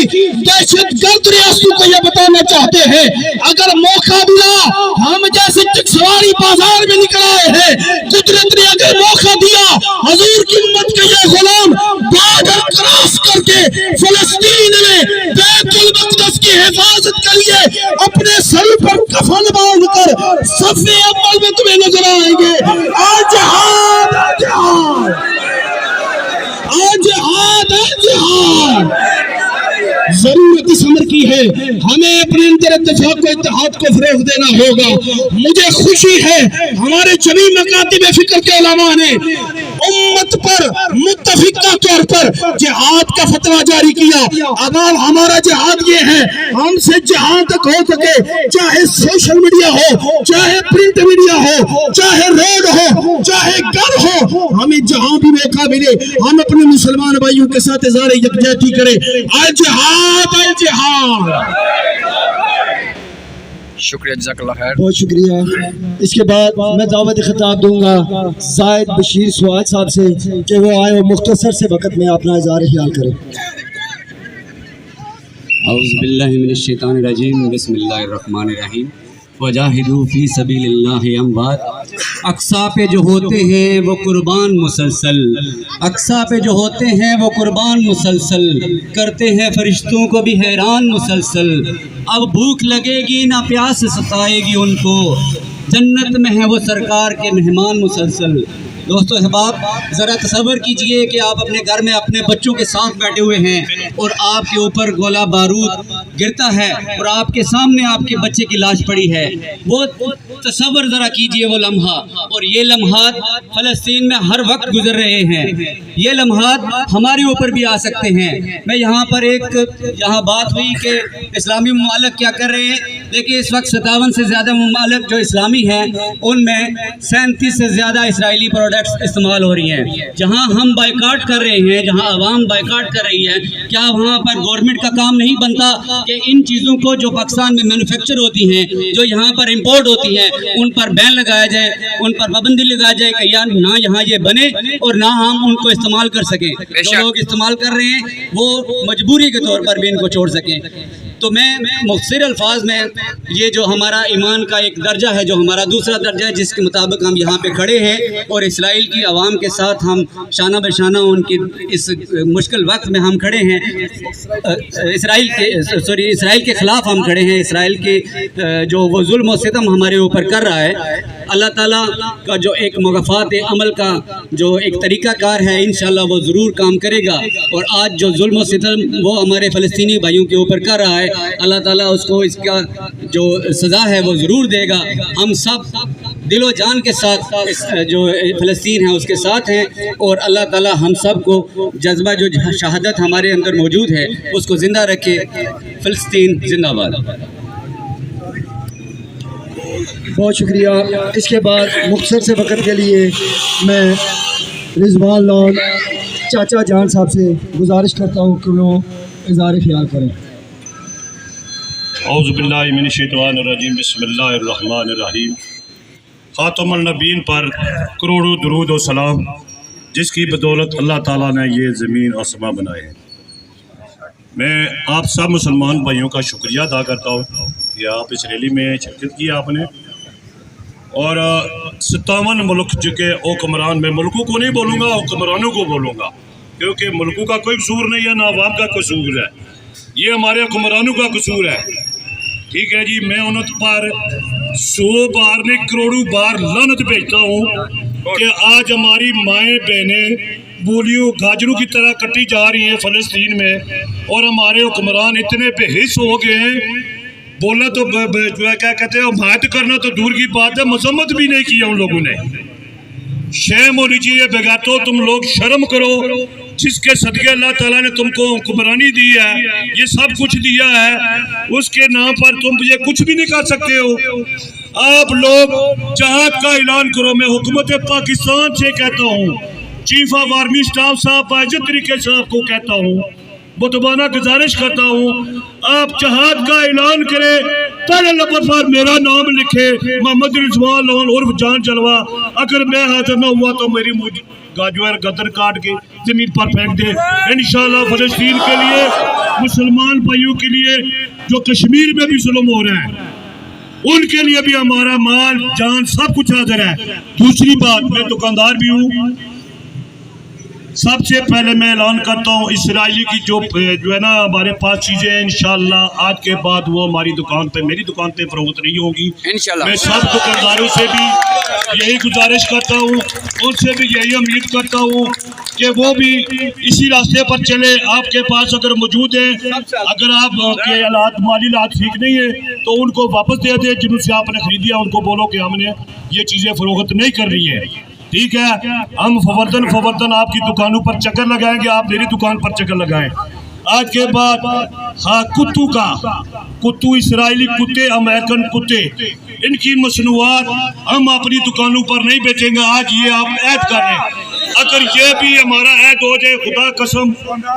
S9: دہشت گرد ریاستوں کو یہ بتانا چاہتے ہیں اگر موقع ملا، ہم جیسے چکسواری بازار میں نکل آئے ہیں، قدرت نے اگر موقع دیا، حضور کی امت کے یہ غلام بارڈر کراس کر کے فلسطین میں بیت المقدس کی حفاظت کے لیے اپنے سر پر کفن باندھ کر صف اول میں تمہیں نظر آئیں گے۔ الجہاد الجہاد الجہاد الجہاد، ضرورت اس امر کی ہے، ہمیں اپنے اندر اتفاق و اتحاد کو فروغ دینا ہوگا۔ مجھے خوشی ہے ہمارے جمیع مکاتب فکر کے علماء نے امت پر متفقہ طور پر جہاد کا فتویٰ جاری کیا۔ اب ہمارا جہاد یہ ہے، ہم سے جہاں تک ہو سکے، چاہے سوشل میڈیا ہو، چاہے پرنٹ میڈیا ہو، چاہے روڈ ہو، چاہے گھر ہو، ہمیں جہاں بھی موقع ملے ہم اپنے مسلمان بھائیوں کے ساتھ اظہار یکجہتی کریں۔ الجہاد الجہاد۔
S3: شکریہ، جزاک اللہ خیر۔
S6: بہت شکریہ۔ اس کے بعد میں دعوت خطاب دوں گا زاہد بشیر سواد صاحب سے کہ وہ آئے اور مختصر سے وقت میں اپنا اظہار خیال کریں۔
S8: اعوذ باللہ من الشیطان الرجیم، بسم اللہ الرحمن الرحیم۔ وجاہدوا فی سبیل اللہ اموات، اقصا پہ جو ہوتے ہیں وہ قربان مسلسل، اقصا پہ جو ہوتے ہیں وہ قربان مسلسل، کرتے ہیں فرشتوں کو بھی حیران مسلسل۔ اب بھوک لگے گی نہ پیاس ستائے گی ان کو، جنت میں ہیں وہ سرکار کے مہمان مسلسل۔ دوستو احباب، ذرا تصور کیجئے کہ آپ اپنے گھر میں اپنے بچوں کے ساتھ بیٹھے ہوئے ہیں اور آپ کے اوپر گولہ بارود گرتا ہے اور آپ کے سامنے آپ کے بچے کی لاش پڑی ہے۔ وہ تصور ذرا کیجئے وہ لمحہ، اور یہ لمحات فلسطین میں ہر وقت گزر رہے ہیں، یہ لمحات ہمارے اوپر بھی آ سکتے ہیں۔ میں یہاں پر یہاں بات ہوئی کہ اسلامی ممالک کیا کر رہے ہیں، دیکھیں اس وقت 57 سے زیادہ ممالک جو اسلامی ہیں ان میں 37 سے زیادہ اسرائیلی پروڈکٹس استعمال ہو رہی ہیں۔ جہاں ہم بائیکاٹ کر رہے ہیں، جہاں عوام بائیکاٹ کر رہی ہے، کیا وہاں پر گورنمنٹ کا کام نہیں بنتا کہ ان چیزوں کو جو پاکستان میں مینوفیکچر ہوتی ہیں، جو یہاں پر امپورٹ ہوتی ہیں، ان پر بین لگایا جائے، ان پر پابندی لگائی جائے کہ نہ یہاں یہ بنے اور نہ ہم ان کو استعمال کر سکیں۔ جو لوگ استعمال کر رہے ہیں وہ مجبوری کے طور پر بھی ان کو چھوڑ سکیں۔ تو میں مختصر الفاظ میں یہ جو ہمارا ایمان کا ایک درجہ ہے، جو ہمارا دوسرا درجہ ہے، جس کے مطابق ہم یہاں پہ کھڑے ہیں اور اسرائیل کی عوام کے ساتھ ہم شانہ بشانہ ان کی اس مشکل وقت میں ہم کھڑے ہیں، اسرائیل کے خلاف ہم کھڑے ہیں۔ اسرائیل کے جو وہ ظلم و ستم ہمارے اوپر کر رہا ہے، اللہ تعالیٰ کا جو ایک مغفات عمل کا جو ایک طریقہ کار ہے، انشاءاللہ وہ ضرور کام کرے گا۔ اور آج جو ظلم و ستم وہ ہمارے فلسطینی بھائیوں کے اوپر کر رہا ہے، اللہ تعالیٰ اس کو اس کا جو سزا ہے وہ ضرور دے گا۔ ہم سب دل و جان کے ساتھ جو فلسطین ہے اس کے ساتھ ہیں، اور اللہ تعالیٰ ہم سب کو جذبہ جو شہادت ہمارے اندر موجود ہے اس کو زندہ رکھے۔ فلسطین زندہ باد۔
S6: بہت شکریہ۔ اس کے بعد مختصر سے وقت کے لیے میں رضوان لون چاچا جان صاحب سے گزارش کرتا ہوں کہ وہ اظہار خیال کریں۔
S4: اعوذ باللہ من الشیطان الرجیم، بسم اللہ الرحمن الرحیم۔ خاتم النبیین پر کروڑوں درود و سلام، جس کی بدولت اللہ تعالیٰ نے یہ زمین اور سما بنائے ہیں۔ میں آپ سب مسلمان بھائیوں کا شکریہ ادا کرتا ہوں کہ آپ اس ریلی میں شرکت کی آپ نے، اور 57 ملک کے حکمران، میں ملکوں کو نہیں بولوں گا، حکمرانوں کو بولوں گا، کیونکہ ملکوں کا کوئی قصور نہیں ہے، نہ عوام کا قصور ہے، یہ ہمارے حکمرانوں کا قصور ہے۔ ٹھیک ہے جی، میں ان پر 100 بار نہیں کروڑوں بار لعنت بھیجتا ہوں کہ آج ہماری مائیں بہنیں بولیوں گاجروں کی طرح کٹی جا رہی ہیں فلسطین میں، اور ہمارے حکمران اتنے بے حس ہو گئے ہیں، بولنا تو کیا کہتے ہیں، حمایت کرنا تو دور کی بات ہے، مذمت بھی نہیں کیا ان لوگوں نے۔ شرم ہونی چاہیے، بغیرتو تم لوگ شرم کرو، جس کے صدقے اللہ تعالیٰ نے تم کو حکمرانی دی ہے، یہ سب کچھ دیا ہے، اس کے نام پر تم یہ کچھ بھی نہیں کر سکتے ہو۔ آپ لوگ جہاد کا اعلان کرو۔ میں حکومت پاکستان سے کہتا ہوں، چیف آف آرمی سٹاف صاحب باعزت طریقے سے آپ کو کہتا ہوں، متبانہ گزارش کرتا ہوں، آپ جہاد کا اعلان کریں، پہلے لفظ پر میرا نام لکھے، محمد رضوان لون عرف جان جلوہ۔ اگر میں حاضر نہ ہوا تو میری گاجویر گدر کاٹ کے زمین پر پھینک دے۔ انشاءاللہ فلسطین کے لیے، مسلمان بھائیوں کے لیے جو کشمیر میں بھی ظلم ہو رہا ہے، ان کے لیے بھی ہمارا مال جان سب کچھ حاضر ہے۔ دوسری بات، میں دکاندار بھی ہوں، سب سے پہلے میں اعلان کرتا ہوں، اسرائیلی کی جو ہے نا ہمارے پاس چیزیں ہیں، انشاءاللہ آج کے بعد وہ ہماری دکان پہ، میری دکان پہ فروخت نہیں ہوگی انشاءاللہ۔ میں سب دکانداروں سے بھی یہی گزارش کرتا ہوں، ان سے بھی یہی امید کرتا ہوں کہ وہ بھی اسی راستے پر چلے۔ آپ کے پاس اگر موجود ہیں، اگر آپ کے مالی حالات ٹھیک نہیں ہے تو ان کو واپس دے دیں، جن سے آپ نے خریدیا ان کو بولو کہ ہم نے یہ چیزیں فروخت نہیں کر رہی ہیں، ٹھیک ہے۔ ہم فوردن آپ کی دکانوں پر چکر لگائیں گے، آپ میری دکان پر چکر لگائیں۔ آج کے بعد ہاں کتو اسرائیلی کتے، امریکن کتے، ان کی مصنوعات ہم اپنی دکانوں پر نہیں بیچیں گے۔ آج یہ آپ عہد کر رہے ہیں، اگر یہ بھی ہمارا عہد ہو جائے، خدا قسم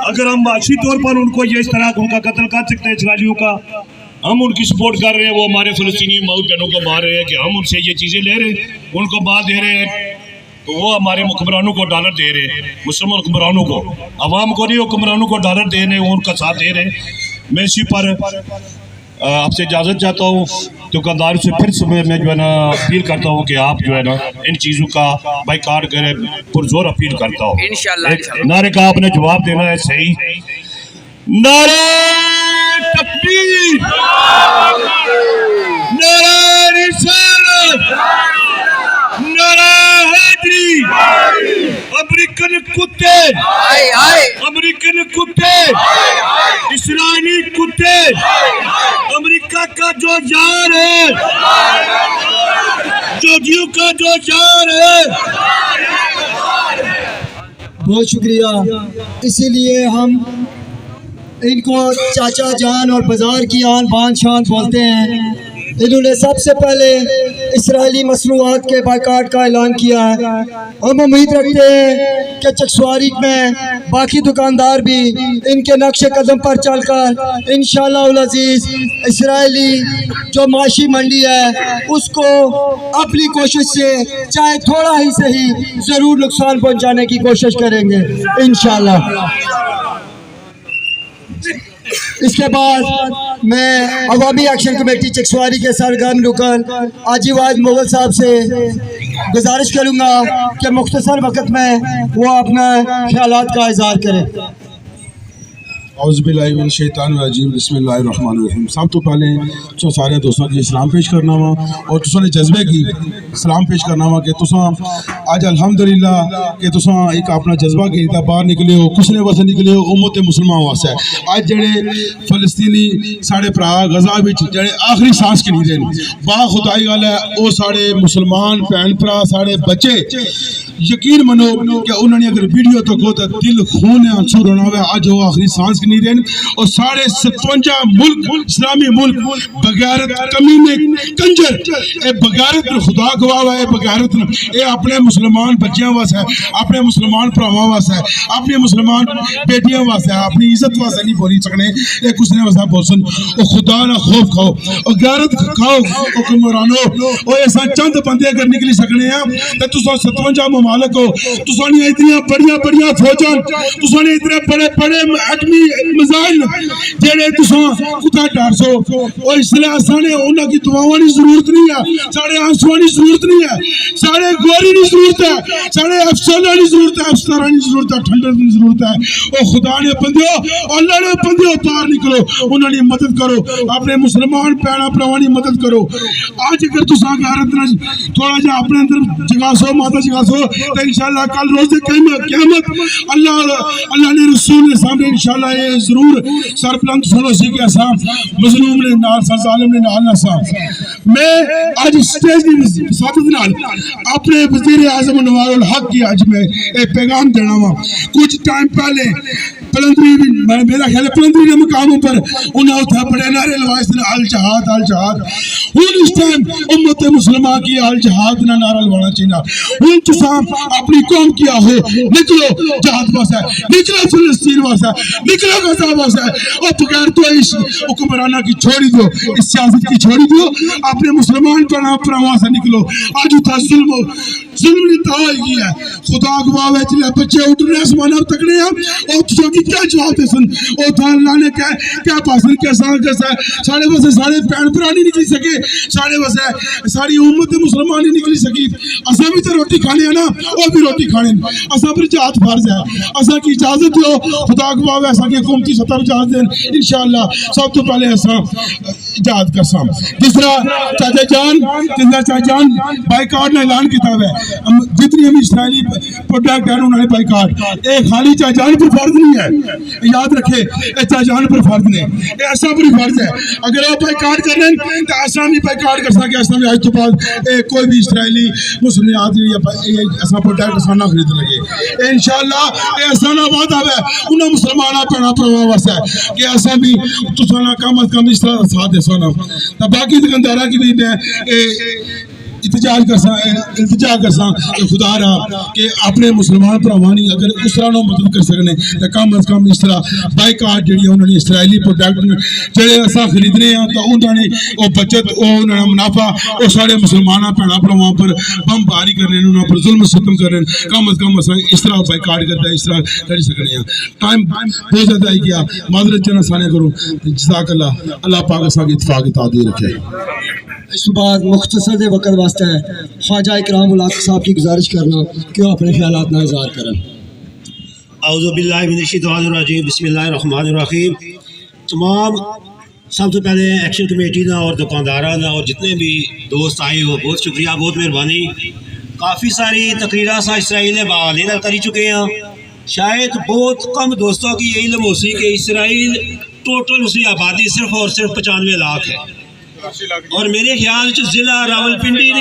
S4: اگر ہم معاشی طور پر ان کو یہ اس طرح ان کا قتل کر سکتے ہیں اسرائیلیوں کا، ہم ان کی سپورٹ کر رہے ہیں، وہ ہمارے فلسطینی ماؤں بہنوں کو مار رہے ہیں کہ ہم ان سے یہ چیزیں لے رہے ہیں، ان کو مار دے رہے ہیں، تو وہ ہمارے حکمرانوں کو ڈالر دے رہے ہیں، مسلمان حکمرانوں کو، عوام کو نہیں، حکمرانوں کو ڈالر دے رہے ہیں، ان کا ساتھ دے رہے ہیں۔ میں اسی پر آپ سے اجازت چاہتا ہوں، دکانداروں سے پھر میں جو ہے نا اپیل کرتا ہوں کہ آپ جو ہے نا ان چیزوں کا بائیکاٹ کریں، پرزور اپیل کرتا ہوں۔ ایک نعرے کا آپ نے جواب دینا ہے، صحیح نعرہ تکبیر، نعرہ رسالت، نعرہ حیدری، امریکن کتے، امریکن کتے، اسرائیلی کتے، امریکہ کا جو یار ہے، جوجیوں کا جو یار ہے۔
S6: بہت شکریہ۔ اسی لیے ہم ان کو چاچا جان اور بازار کی آن بان شان بولتے ہیں۔ انہوں نے سب سے پہلے اسرائیلی مصنوعات کے بائیکاٹ کا اعلان کیا ہے۔ ہم امید رکھتے ہیں کہ چکسواری میں باقی دکاندار بھی ان کے نقش قدم پر چل کر انشاءاللہ العزیز اسرائیلی جو معاشی منڈی ہے اس کو اپنی کوشش سے چاہے تھوڑا ہی صحیح ضرور نقصان پہنچانے کی کوشش کریں گے انشاءاللہ۔ اس کے بعد میں عوامی ایکشن کمیٹی چکسواری کے سرگرم رکن حاجی واحد مغل صاحب سے گزارش کروں گا کہ مختصر وقت میں وہ اپنا خیالات کا اظہار کریں۔
S9: اعوذ باللہ من الشیطان الرجیم، بسم اللہ الرحمن الرحیم۔ سب تو پہلے تو سارے دوستوں کی سلام پیش کرنا وا اور تساں نے جذبے کی سلام پیش کرنا وا کہ تساں آج الحمدللہ کہ تساں ایک اپنا جذبہ کی باہر نکلے ہو، کسنے واسطے نکلے ہو، امت مسلمان واسطے۔ آج جڑے فلسطینی ساڑے پرا غزہ وچ جڑے آخری سانس کی نیندے با خدائی گل ہے، او ساڑے مسلمان بہن پرا ساڑے بچے یقین منو کہ انہوں نے اگر ویڈیو تو کو دل خون آنسو رونا ہوا آج وہ آخری سانس کی نہیں دین، اور ساڑھے 57 ملک اسلامی ملک بغیرت کمینے کنجر اے بغیرت خدا گواہ ہے، بغیرت اے اپنے مسلمان بچیاں واسے ہے، اپنے مسلمان پراواں واسے ہے، اپنے مسلمان بیٹیاں واسے ہے، اپنی عزت واسے نہیں بولی سکنے اے کس نے واسے بولسن۔ او خدا نہ خوف کھاؤ اور غیرت کھاؤ او کمرانو، او ایسا چند بندے اگر نکلی سکنے ہیں تو 57 ممالک ہو، تسانی اتنی بڑیا فوجاں، تسانی اتنے بڑے ایٹمی مسائل جڑے تساں کتا ڈر سو اور اس لیے اسانے انہاں کی دعاواں دی ضرورت نہیں ہے، ساڑے آنسواں دی ضرورت نہیں ہے، ساڑے گوری دی ضرورت ہے، ساڑے افسانہ دی ضرورت ہے، افسران دی ضرورت ہے، ٹھنڈر دی ضرورت ہے۔ او خدا نے بندیو، اللہ نے بندیو باہر نکلو، انہاں دی مدد کرو، اپنے مسلمان بہناں بھراواں دی مدد کرو۔ آج اگر تساں غیرت نال تھوڑا جا اپنے اندر جگا سو، ماتا جگا سو، تو انشاءاللہ کل روز قیامت اللہ نے رسول نے سامنے انشاءاللہ یہ ضرور سرپلند سنو سی کہ اساں مظلوم نے نال سا، ظالم نے نال نہ سا۔ میں آج اسٹیج کی ساتھ نال اپنے وزیر اعظم نوار الحق کی آج میں ایک پیغام دینا ہوا۔ کچھ ٹائم پہلے پلندری، میرا خیال ہے پلندری کے مقاموں پر انہوں نے بڑے نعرے لوائے تھے الجہاد الجہاد۔ ہن اس ٹائم امت مسلمہ کی الجہاد نہ نعرہ لوانا چاہیے۔ ہن تساں اپنی قوم کیا ہو، نکلو جہاد واسطے، نکلو فلسطین واسطے، نکلو غزہ واسطے، اور بغیر تو اس حکمرانہ کی چھوڑی دو، اس سیاست کی چھوڑی دو، اپنے مسلمان پراواں سے نکلو۔ آج اتھا ظلم نے تاوئی کی ہے، خدا گواہ ہے جلے بچے اٹھ رہے اسمانہ تکڑے ہیں، اور تساں کی کیا جواب دے سن؟ اور تھا اللہ نے کیا پاسن کیسا ساڑے واسے ساڑے پین پرا نہیں نکلی سکے، ساڑے واسے ساری امت مسلمان نہیں نکلی سکی۔ اساں بھی تو روٹی کھانے ہیں نا، وہ بھی روٹی کھانے ہیں، اساں پر جہاد فرض ہے، اساں کی اجازت دیو، خدا گواہ ہے اساں کی حکومتی سطح پر اجازت دیں، انشاءاللہ سب تو پہلے اساں جہاد کرساں۔ تیسرا چاچا جان بائیکاٹ نے اعلان کیتا ہے، جتنی ہم اسرائیلی پروڈکٹ ہیں انہوں نے بائیکاٹ، ایک خالی چاچا جان پر فرض نہیں ہے، یاد رکھے چاچا جان پر فرض نہیں، یہ ایسا پر فرض ہے۔ اگر وہ بائیکاٹ کریں تو ایسا بھی بائیکاٹ کر سکے، ایسا بھی آج تو بعد کوئی بھی اسرائیلی مسلمات ایسا پروڈکٹ ایسا نہ خرید لگے انشاءاللہ۔ یہ ایسا نہ بات ہے انہوں مسلمانہ پڑھا پڑھا واسا ہے کہ ایسا بھی تسانا کم از کم اس طرح ساتھ دے سونا۔ باقی دکاندارہ کی بھی میں التجا کرساں خدا رہا کہ اپنے مسلمان پراوانی اگر اس طرح نو مدد کر سکنے تو کم از کم اس طرح بائیکاٹ جڑی انہوں نے اسرائیلی پروڈکٹ جڑے اساں خریدنے ہیں تو انہوں نے وہ بچت انہوں نے منافع وہ سارے مسلمانہ بھیڑاں بھراواں پر بم باری کرنے، انہوں پر ظلم ستم کرنے، کم از کم اساں اس طرح بائیکاٹ کرتا ہے، اس طرح کر سکنے ہیں۔ ٹائم بہت زیادہ ہی کیا، معذرت چاہنا سانے کروں، جزاک اللہ، اللہ پاک اساں کی اتفاق اتحاد رکھے۔
S6: اس بعد مختصر دے وقت واسطے خواجہ اکرام الحق صاحب کی گزارش کرنا کہ وہ اپنے خیالات نہ اظہار کریں۔
S5: اعوذ باللہ من الشیطان الرجیم، بسم اللہ الرحمن الرحیم۔ تمام سب سے پہلے ایکشن کمیٹی نہ اور دکاندارہ نہ اور جتنے بھی دوست آئے ہو بہت شکریہ، بہت مہربانی۔ کافی ساری تقریرہ سا اسرائیل نے بالیدہ کری چکے ہیں، شاید بہت کم دوستوں کی یہ علم ہو سی کہ اسرائیل ٹوٹل اس کی آبادی صرف اور صرف 95 لاکھ ہے، اور میرے خیال ضلع راولپنڈی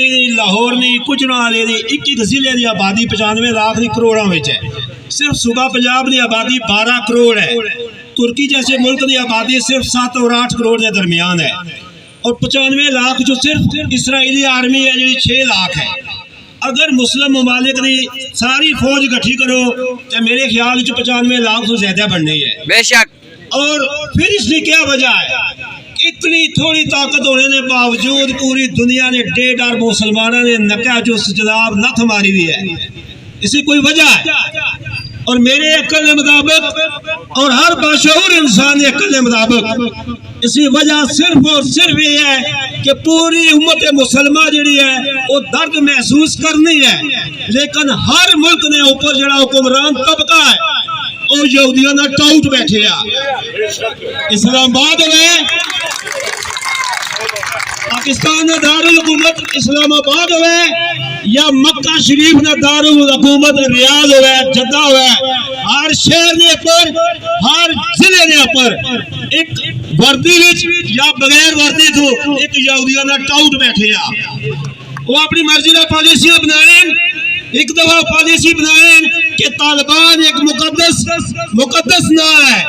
S5: نے لاہور نے کچھ نہ آلے نے 21 ضلع کی آبادی 95 لاکھ کی کروڑوں میں ہے۔ صرف صوبہ پنجاب کی آبادی 12 کروڑ ہے، ترکی جیسے ملک کی آبادی صرف 7 اور 8 کروڑ کے درمیان ہے، اور 95 لاکھ جو صرف اسرائیلی آرمی ہے جی 6 لاکھ ہے۔ اگر مسلم ممالک کی ساری فوج اکٹھی کرو تو میرے خیال 95 لاکھ تو زیادہ بننی ہے
S3: بے شک۔
S5: اور پھر اس کی کیا وجہ ہے؟ اتنی تھوڑی طاقت ہونے کے باوجود پوری دنیا نے 1.5 ارب مسلمانوں نے نکاح جو جناب نتھ ماری ہوئی ہے، اسی کوئی وجہ ہے؟ اور میرے عقل کے مطابق اور ہر باشعور انسان کے عقل کے مطابق اسی وجہ صرف اور صرف یہ ہے کہ پوری امت مسلمہ جڑی ہے وہ درد محسوس کرنی ہے، لیکن ہر ملک نے اوپر جڑا حکمران طبقہ ہے وہ یہودیوں نے ٹاؤٹ بیٹھے اسلام آباد ہوئے، پاکستان نے دارالحکومت اسلام آباد ہوئے یا مکہ شریف نے دارالحکومت ریاض ہوئے، جدہ ہوئے، ہر شہر نے پر ہر ضلع نے پر ایک وردی وچ یا بغیر وردی تو ایک یہودیوں نے ٹاؤٹ بیٹھے وہ اپنی مرضی نے پالیسیاں بنائیں، ایک دفعہ پالیسی بنائیں کہ طالبان ایک مقدس نہ ہے،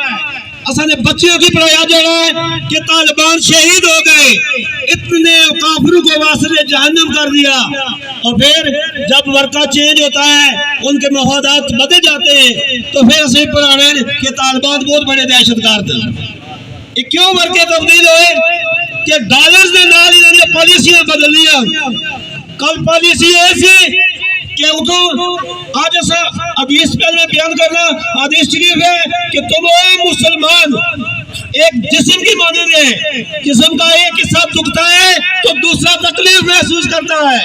S5: اصل نے بچیوں کی پڑھایا جا رہا ہے کہ طالبان شہید ہو گئے، اتنے کافروں کو واسطے جہنم کر دیا، اور پھر جب ورقہ چینج ہوتا ہے ان کے مفادات بدل جاتے ہیں تو پھر اسے پڑھا رہے ہیں کہ طالبان بہت بڑے دہشت گرد ہیں۔ یہ کیوں ورقے تبدیل ہوئے کہ ڈالرز نے نال انہوں نے پالیسیاں بدل لیا۔ کل پالیسی ایسی
S9: کہ تو آج ایسا حدیث پہ میں بیان کرنا، حدیث شریف ہے کہ تمام مسلمان ایک جسم کی مانند ہے، جسم کا ایک حصہ دکھتا ہے تو دوسرا تکلیف محسوس کرتا ہے،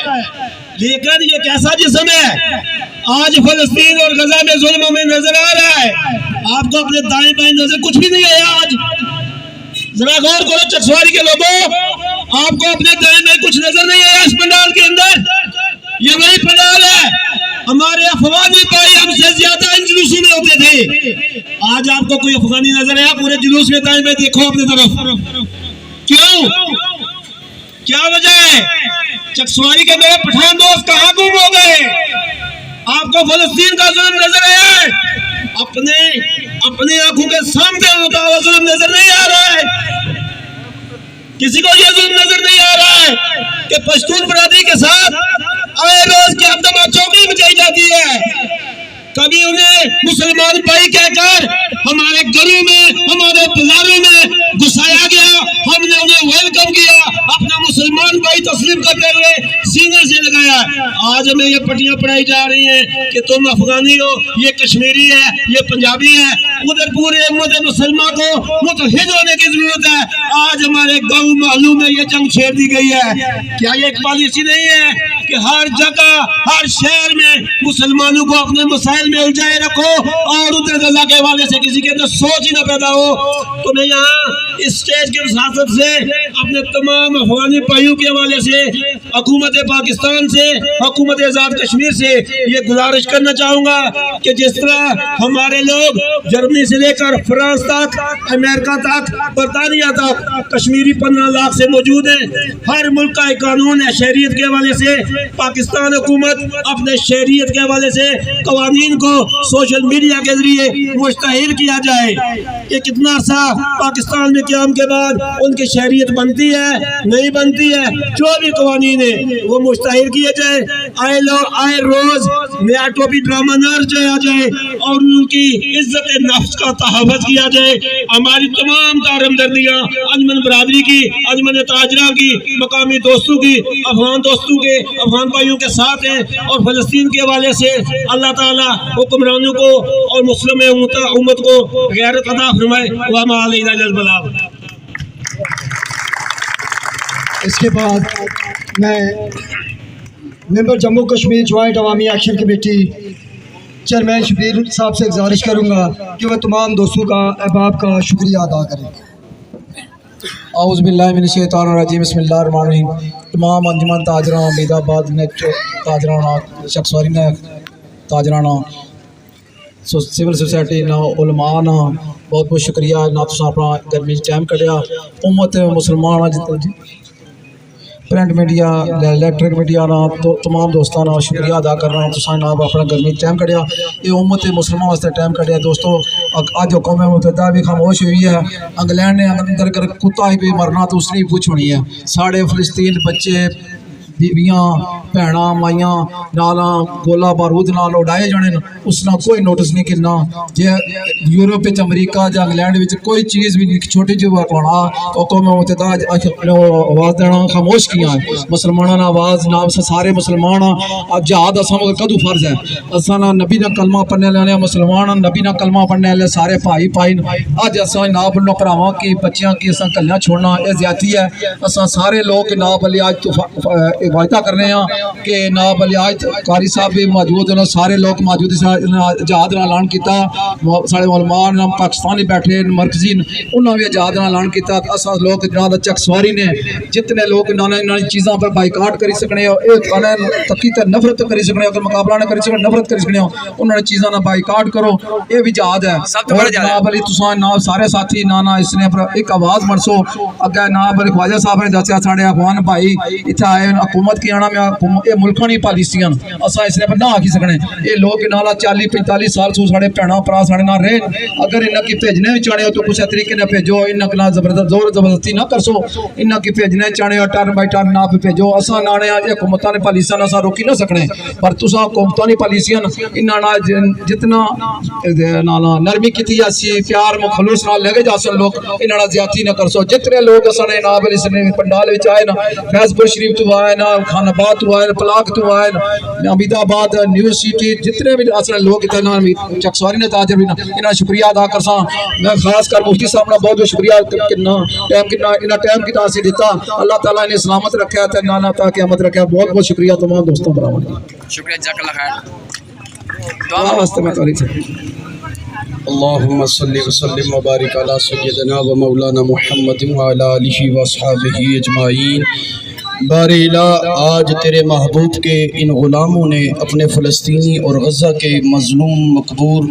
S9: لیکن یہ کیسا جسم ہے؟ آج فلسطین اور غزہ میں ظلم ہمیں نظر آ رہا ہے، آپ کو اپنے دائیں بائیں نظر کچھ بھی نہیں آیا؟ آج ذرا غور کرو چکسواری کے لوگوں، آپ کو اپنے دائیں بائیں کچھ نظر نہیں آیا اس پنڈال کے اندر؟ یہ وہی پنڈال ہے، ہمارے افغانی بھائی ہم سے زیادہ ان جلوسوں میں ہوتے تھے، آج آپ کو کوئی افغانی نظر آیا؟ پورے جلوس میں دائیں بائیں دیکھو اپنے طرف، کیوں؟ کیا وجہ ہے؟ چکسواری کے میرے پٹھان دوست کہاں گم ہو گئے؟ آپ کو فلسطین کا ظلم نظر آیا ہے؟ اپنے آنکھوں کے سامنے ہوتا ہوا ظلم نظر نہیں آ رہا ہے؟ کسی کو یہ ظلم نظر نہیں آ رہا ہے کہ پشتون برادری کے ساتھ آئے روز کی ہفتہ چوکی بچائی جاتی ہے؟ کبھی انہیں مسلمان بھائی کہہ کر ہمارے گھروں میں، ہمارے بازاروں میں گھسایا گیا، ہم نے انہیں ویلکم کیا، اپنا مسلمان بھائی تسلیم کرتے ہوئے سینے سے لگایا۔ آج ہمیں یہ پٹیاں پڑھائی جا رہی ہیں کہ تم افغانی ہو، یہ کشمیری ہے، یہ پنجابی ہے، ادھر پورے امت مسلمہ کو متحد ہونے کی ضرورت ہے۔ آج ہمارے گاؤں محلوں میں یہ جنگ چھیڑ دی گئی ہے۔ کیا یہ ایک پالیسی نہیں ہے کہ ہر جگہ، ہر شہر میں مسلمانوں کو اپنے مسائل میں الجھائے رکھو اور ادھر غزہ کے حوالے سے کسی کے اندر سوچ ہی نہ پیدا ہو؟ تو میں یہاں اس اسٹیج کے وساطت سے اپنے تمام افغانی بھائیوں کے حوالے سے، حکومت پاکستان سے، حکومت آزاد کشمیر سے یہ گزارش کرنا چاہوں گا کہ جس طرح ہمارے لوگ جرمنی سے لے کر فرانس تک، امریکہ تک، برطانیہ تک کشمیری 15 لاکھ سے موجود ہیں، ہر ملک کا ایک قانون ہے شہریت کے حوالے سے، پاکستان حکومت اپنے شہریت کے حوالے سے قوانین کو سوشل میڈیا کے ذریعے مشتہر کیا جائے کہ کتنا عرصہ پاکستان میں قیام کے بعد ان کی شہریت بنتی ہے، نہیں بنتی ہے، جو بھی قوانین ہیں وہ مشتہر کیے جائے، آئے روز نیا ٹوپی ڈرامہ نہ رچایا جائے اور ان کی عزت نفس کا تحفظ کیا جائے۔ ہماری تمام ہمدردیاں انجمن برادری کی، انجمن تاجرہ کی، مقامی دوستوں کی، افغان دوستوں کے، افغان بھائیوں کے ساتھ ہیں، اور فلسطین کے حوالے سے اللہ تعالیٰ حکمرانوں کو اور مسلم امت کو غیرت عطا فرمائے۔ وما علینا الا البلاغ۔
S6: اس کے بعد میں ممبر جموں کشمیر جوائنٹ عوامی ایکشن کمیٹی چیئرمین شبیر صاحب سے گزارش کروں گا کہ وہ تمام دوستوں کا، احباب کا شکریہ ادا کریں۔
S1: اعوذ باللہ من الشیطان الرجیم، بسم اللہ الرحمن الرحیم۔ تمام انجمن تاجران امید آباد نے تاجران شخصواری نے تاجران سول سوسائٹی نا علماء نا بہت بہت شکریہ نا تساں اپنا گرمی ٹائم کڈیا۔ امت مسلمان پرنٹ میڈیا، الیکٹرک میڈیا نا تمام دوستان شکریہ ادا کرنا تساں نا اپنا گرمی ٹائم کڈیا، یہ امت مسلمان واسطے ٹائم کڈیا۔ دوستو اج قوم متحدہ بھی خاموش ہوئی ہے، انگلینڈ نے اندر کر کتا ہی بھی مرنا تو اس نے پوچھ ہونی ہے۔ ساڑھے فلسطین بچے، بیویاں، بھیناں، مائیاں نالاں گولا بارود نال اڑائے جانے، اس نہ کوئی نوٹس نہیں کرنا۔ جے یورپ وچ، امریکہ یا انگلینڈ وچ کوئی چیز بھی چھوٹی جی ہونا تو قوم متحدہ آواز دینا خاموش کیا ہے۔ مسلمانوں نے آواز نہ سارے مسلمان اب جہاد اساں کدو فرض ہے، اساں نبی نہ کلمہ پڑھنے والے مسلمان، نبی نہ کلمہ پڑھنے والے سارے بھائی بھائی اج اساں نا بلو بھراواں کی بچیاں کی اساں کلیاں چھوڑنا یہ زیادتی ہے۔ اساں سارے لوگ نا بلی آج تو وعدہ کر رہے ہیں کہ ناب علی آج قاری صاحب بھی موجود ہیں، سارے لوگ موجود ہیں، جہاد کا اعلان کیتا، سارے علماء پاکستانی بیٹھے مرکزی انہوں نے جہاد کا اعلان کیتا۔ اساں لوگ جناب چک سواری نے جتنے لوگ انہوں چیزاں پر بائیکاٹ کری سکنے، تقی تے نفرت کری سکنے، اگر مقابلہ نہ کری سکنے نفرت کری سکنے، انہوں نے چیزاں نہ بائیکاٹ کرو، یہ بھی جہاد ہے۔ اور جناب علی تساں نا سارے ساتھی نا اس نے ایک آواز مرسو اگے ناب علی خواجہ صاحب نے دسیا ساڑے افغان بھائی اتنے آئے حکومت کی آنا میں یہ ملکوں نہیں پالیسیاں اساں اس نے پر نہ آکھی سکنے، یہ لوگ نالا 40-45 سال سو ساڑے پیڑا پرا ساڑے نہ رہے، اگر انہاں کی بھیجنے بھی چاہنے ہو تو کچھ طریقے نہ بھیجو، انہاں کی زور زبردستی نہ کرسو، انہاں کی بھیجنے چاہنے ہو ٹرن بائی ٹرن نہ بھیجو، اساں نانے حکومتاں نے پالیسیاں اساں روکی نہ سکنے، پر تساں حکومتاں نے پالیسیاں انہاں نال جتنا نرمی کیتی جاسی پیار مخلص نال لے کے جاسن لوگ انہاں نال زیادتی نہ کرسو۔ جتنے لوگ اساں نے ناب علی سے پنڈال وچ آئے نا فیض پور شریف تو آئے نا خان آباد تو آئے پلاک تو آئے امید آباد نیو سٹی جتنے بھی اصل لوگ اتنا چکسواری نے تاجر بھی انہاں شکریہ ادا کرساں میں خاص کر مفتی صاحب نے بہت شکریہ کتنا ٹائم کی تاثیر دیتا اللہ تعالیٰ نے سلامت رکھا ہے نانا تا قیامت رکھا ہے بہت بہت شکریہ تمام دوستوں برابر
S3: شکریہ جزاک اللہ خیر
S1: دعا واسطے میں تاریخ سے
S8: اللهم صل وسلم وبارك على سيدنا ومولانا محمد وعلى آله واصحابه اجمعین بار الہ آج تیرے محبوب کے ان غلاموں نے اپنے فلسطینی اور غزہ کے مظلوم مقبور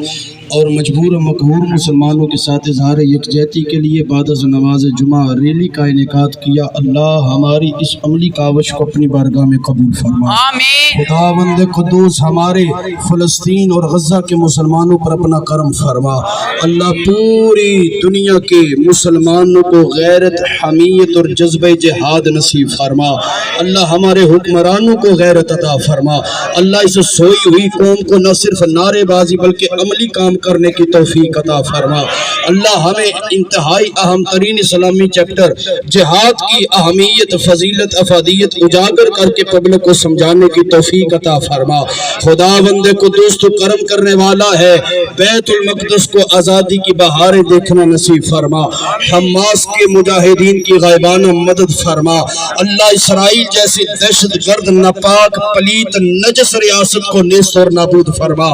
S8: اور مجبور مقہور مسلمانوں کے ساتھ اظہار یکجہتی کے لیے بعد از نماز جمعہ ریلی کا انعقاد کیا اللہ ہماری اس عملی کاوش کو اپنی بارگاہ میں قبول فرما
S3: آمین
S8: خداوند قدوس ہمارے فلسطین اور غزہ کے مسلمانوں پر اپنا کرم فرما اللہ پوری دنیا کے مسلمانوں کو غیرت حمیت اور جذبہ جہاد نصیب فرما اللہ ہمارے حکمرانوں کو غیرت عطا فرما اللہ اس سوئی ہوئی قوم کو نہ صرف نعرے بازی بلکہ عملی کام کرنے کی توفیق عطا فرما اللہ ہمیں انتہائی اہم ترین اسلامی چیپٹر جہاد کی اہمیت فضیلت افادیت اجاگر کر کے پبلک کو سمجھانے کی توفیق عطا فرما خداوند قدوس تو کرم کرنے والا ہے بیت المقدس کو آزادی کی بہاریں دیکھنا نصیب فرما حماس کے مجاہدین کی غائبانہ مدد فرما اللہ اسرائیل جیسی دہشت گرد ناپاک پلیت نجس ریاست کو نیست اور نابود فرما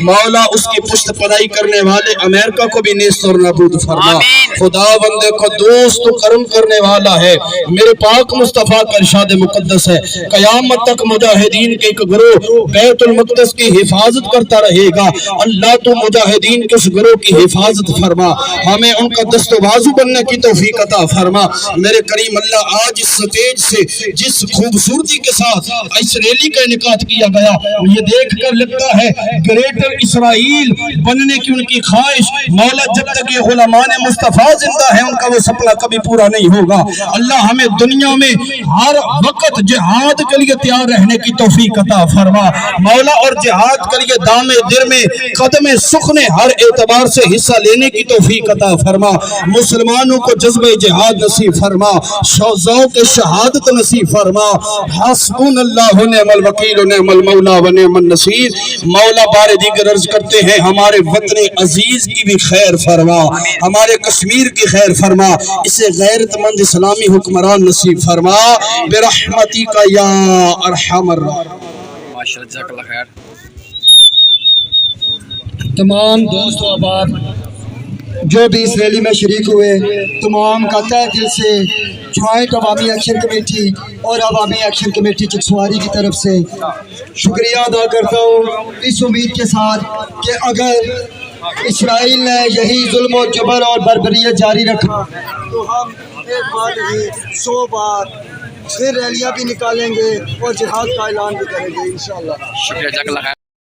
S8: مولا اس کی پشت پناہی کرنے والے امریکہ کو بھی نیست اور نابود فرما خداوند قدوس تو کرم کرنے والا ہے میرے پاک مصطفیٰ کا ارشاد مقدس ہے قیامت تک مجاہدین کے ایک گروہ بیت المقدس کی حفاظت کرتا رہے گا اللہ تو مجاہدین کے اس گروہ کی حفاظت فرما ہمیں ان کا دست و بازو بننے کی توفیق عطا فرما میرے کریم اللہ آج اس سٹیج سے جس خوبصورتی کے ساتھ اس ریلی کا انعقاد کیا گیا یہ دیکھ کر لگتا ہے گریٹر اسرائیل بننے کی ان کی خواہش مولا جب تک یہ غلامان مصطفیٰ زندہ ہیں ان کا وہ سپنا کبھی پورا نہیں ہوگا اللہ ہمیں دنیا میں ہر وقت جہاد کے لیے تیار رہنے کی توفیق عطا فرما مولا اور جہاد کے لیے دامے در میں قدم سخن ہر اعتبار سے حصہ لینے کی توفیق عطا فرما مسلمانوں کو جذبہ جہاد نصیب فرما ذوق شہادت نصیب فرما حسبنا اللہ ونعم الوکیل ونعم المولا ونعم النصیر مولا بار دیگر عرض کرتے ہیں ہمارے وطن عزیز کی بھی خیر فرما ہمارے کشمیر کی خیر فرما اسے غیرت مند اسلامی حکمران نصیب فرما برحمتی کا یا ارحم الراحمین
S3: ماشاءاللہ جزاک اللہ خیر
S6: تمام دوست و احباب جو بھی اس ریلی میں شریک ہوئے تمام کا تہ دل سے جوائنٹ عوامی ایکشن کمیٹی اور عوامی ایکشن کمیٹی چکسواری کی طرف سے شکریہ ادا کرتا ہوں اس امید کے ساتھ کہ اگر اسرائیل نے یہی ظلم و جبر اور بربریت جاری رکھا تو ہم ایک بار نہیں 100 بار پھر ریلیاں بھی نکالیں گے اور جہاد کا اعلان بھی کریں گے انشاءاللہ
S3: شکریہ جزاک اللہ خیر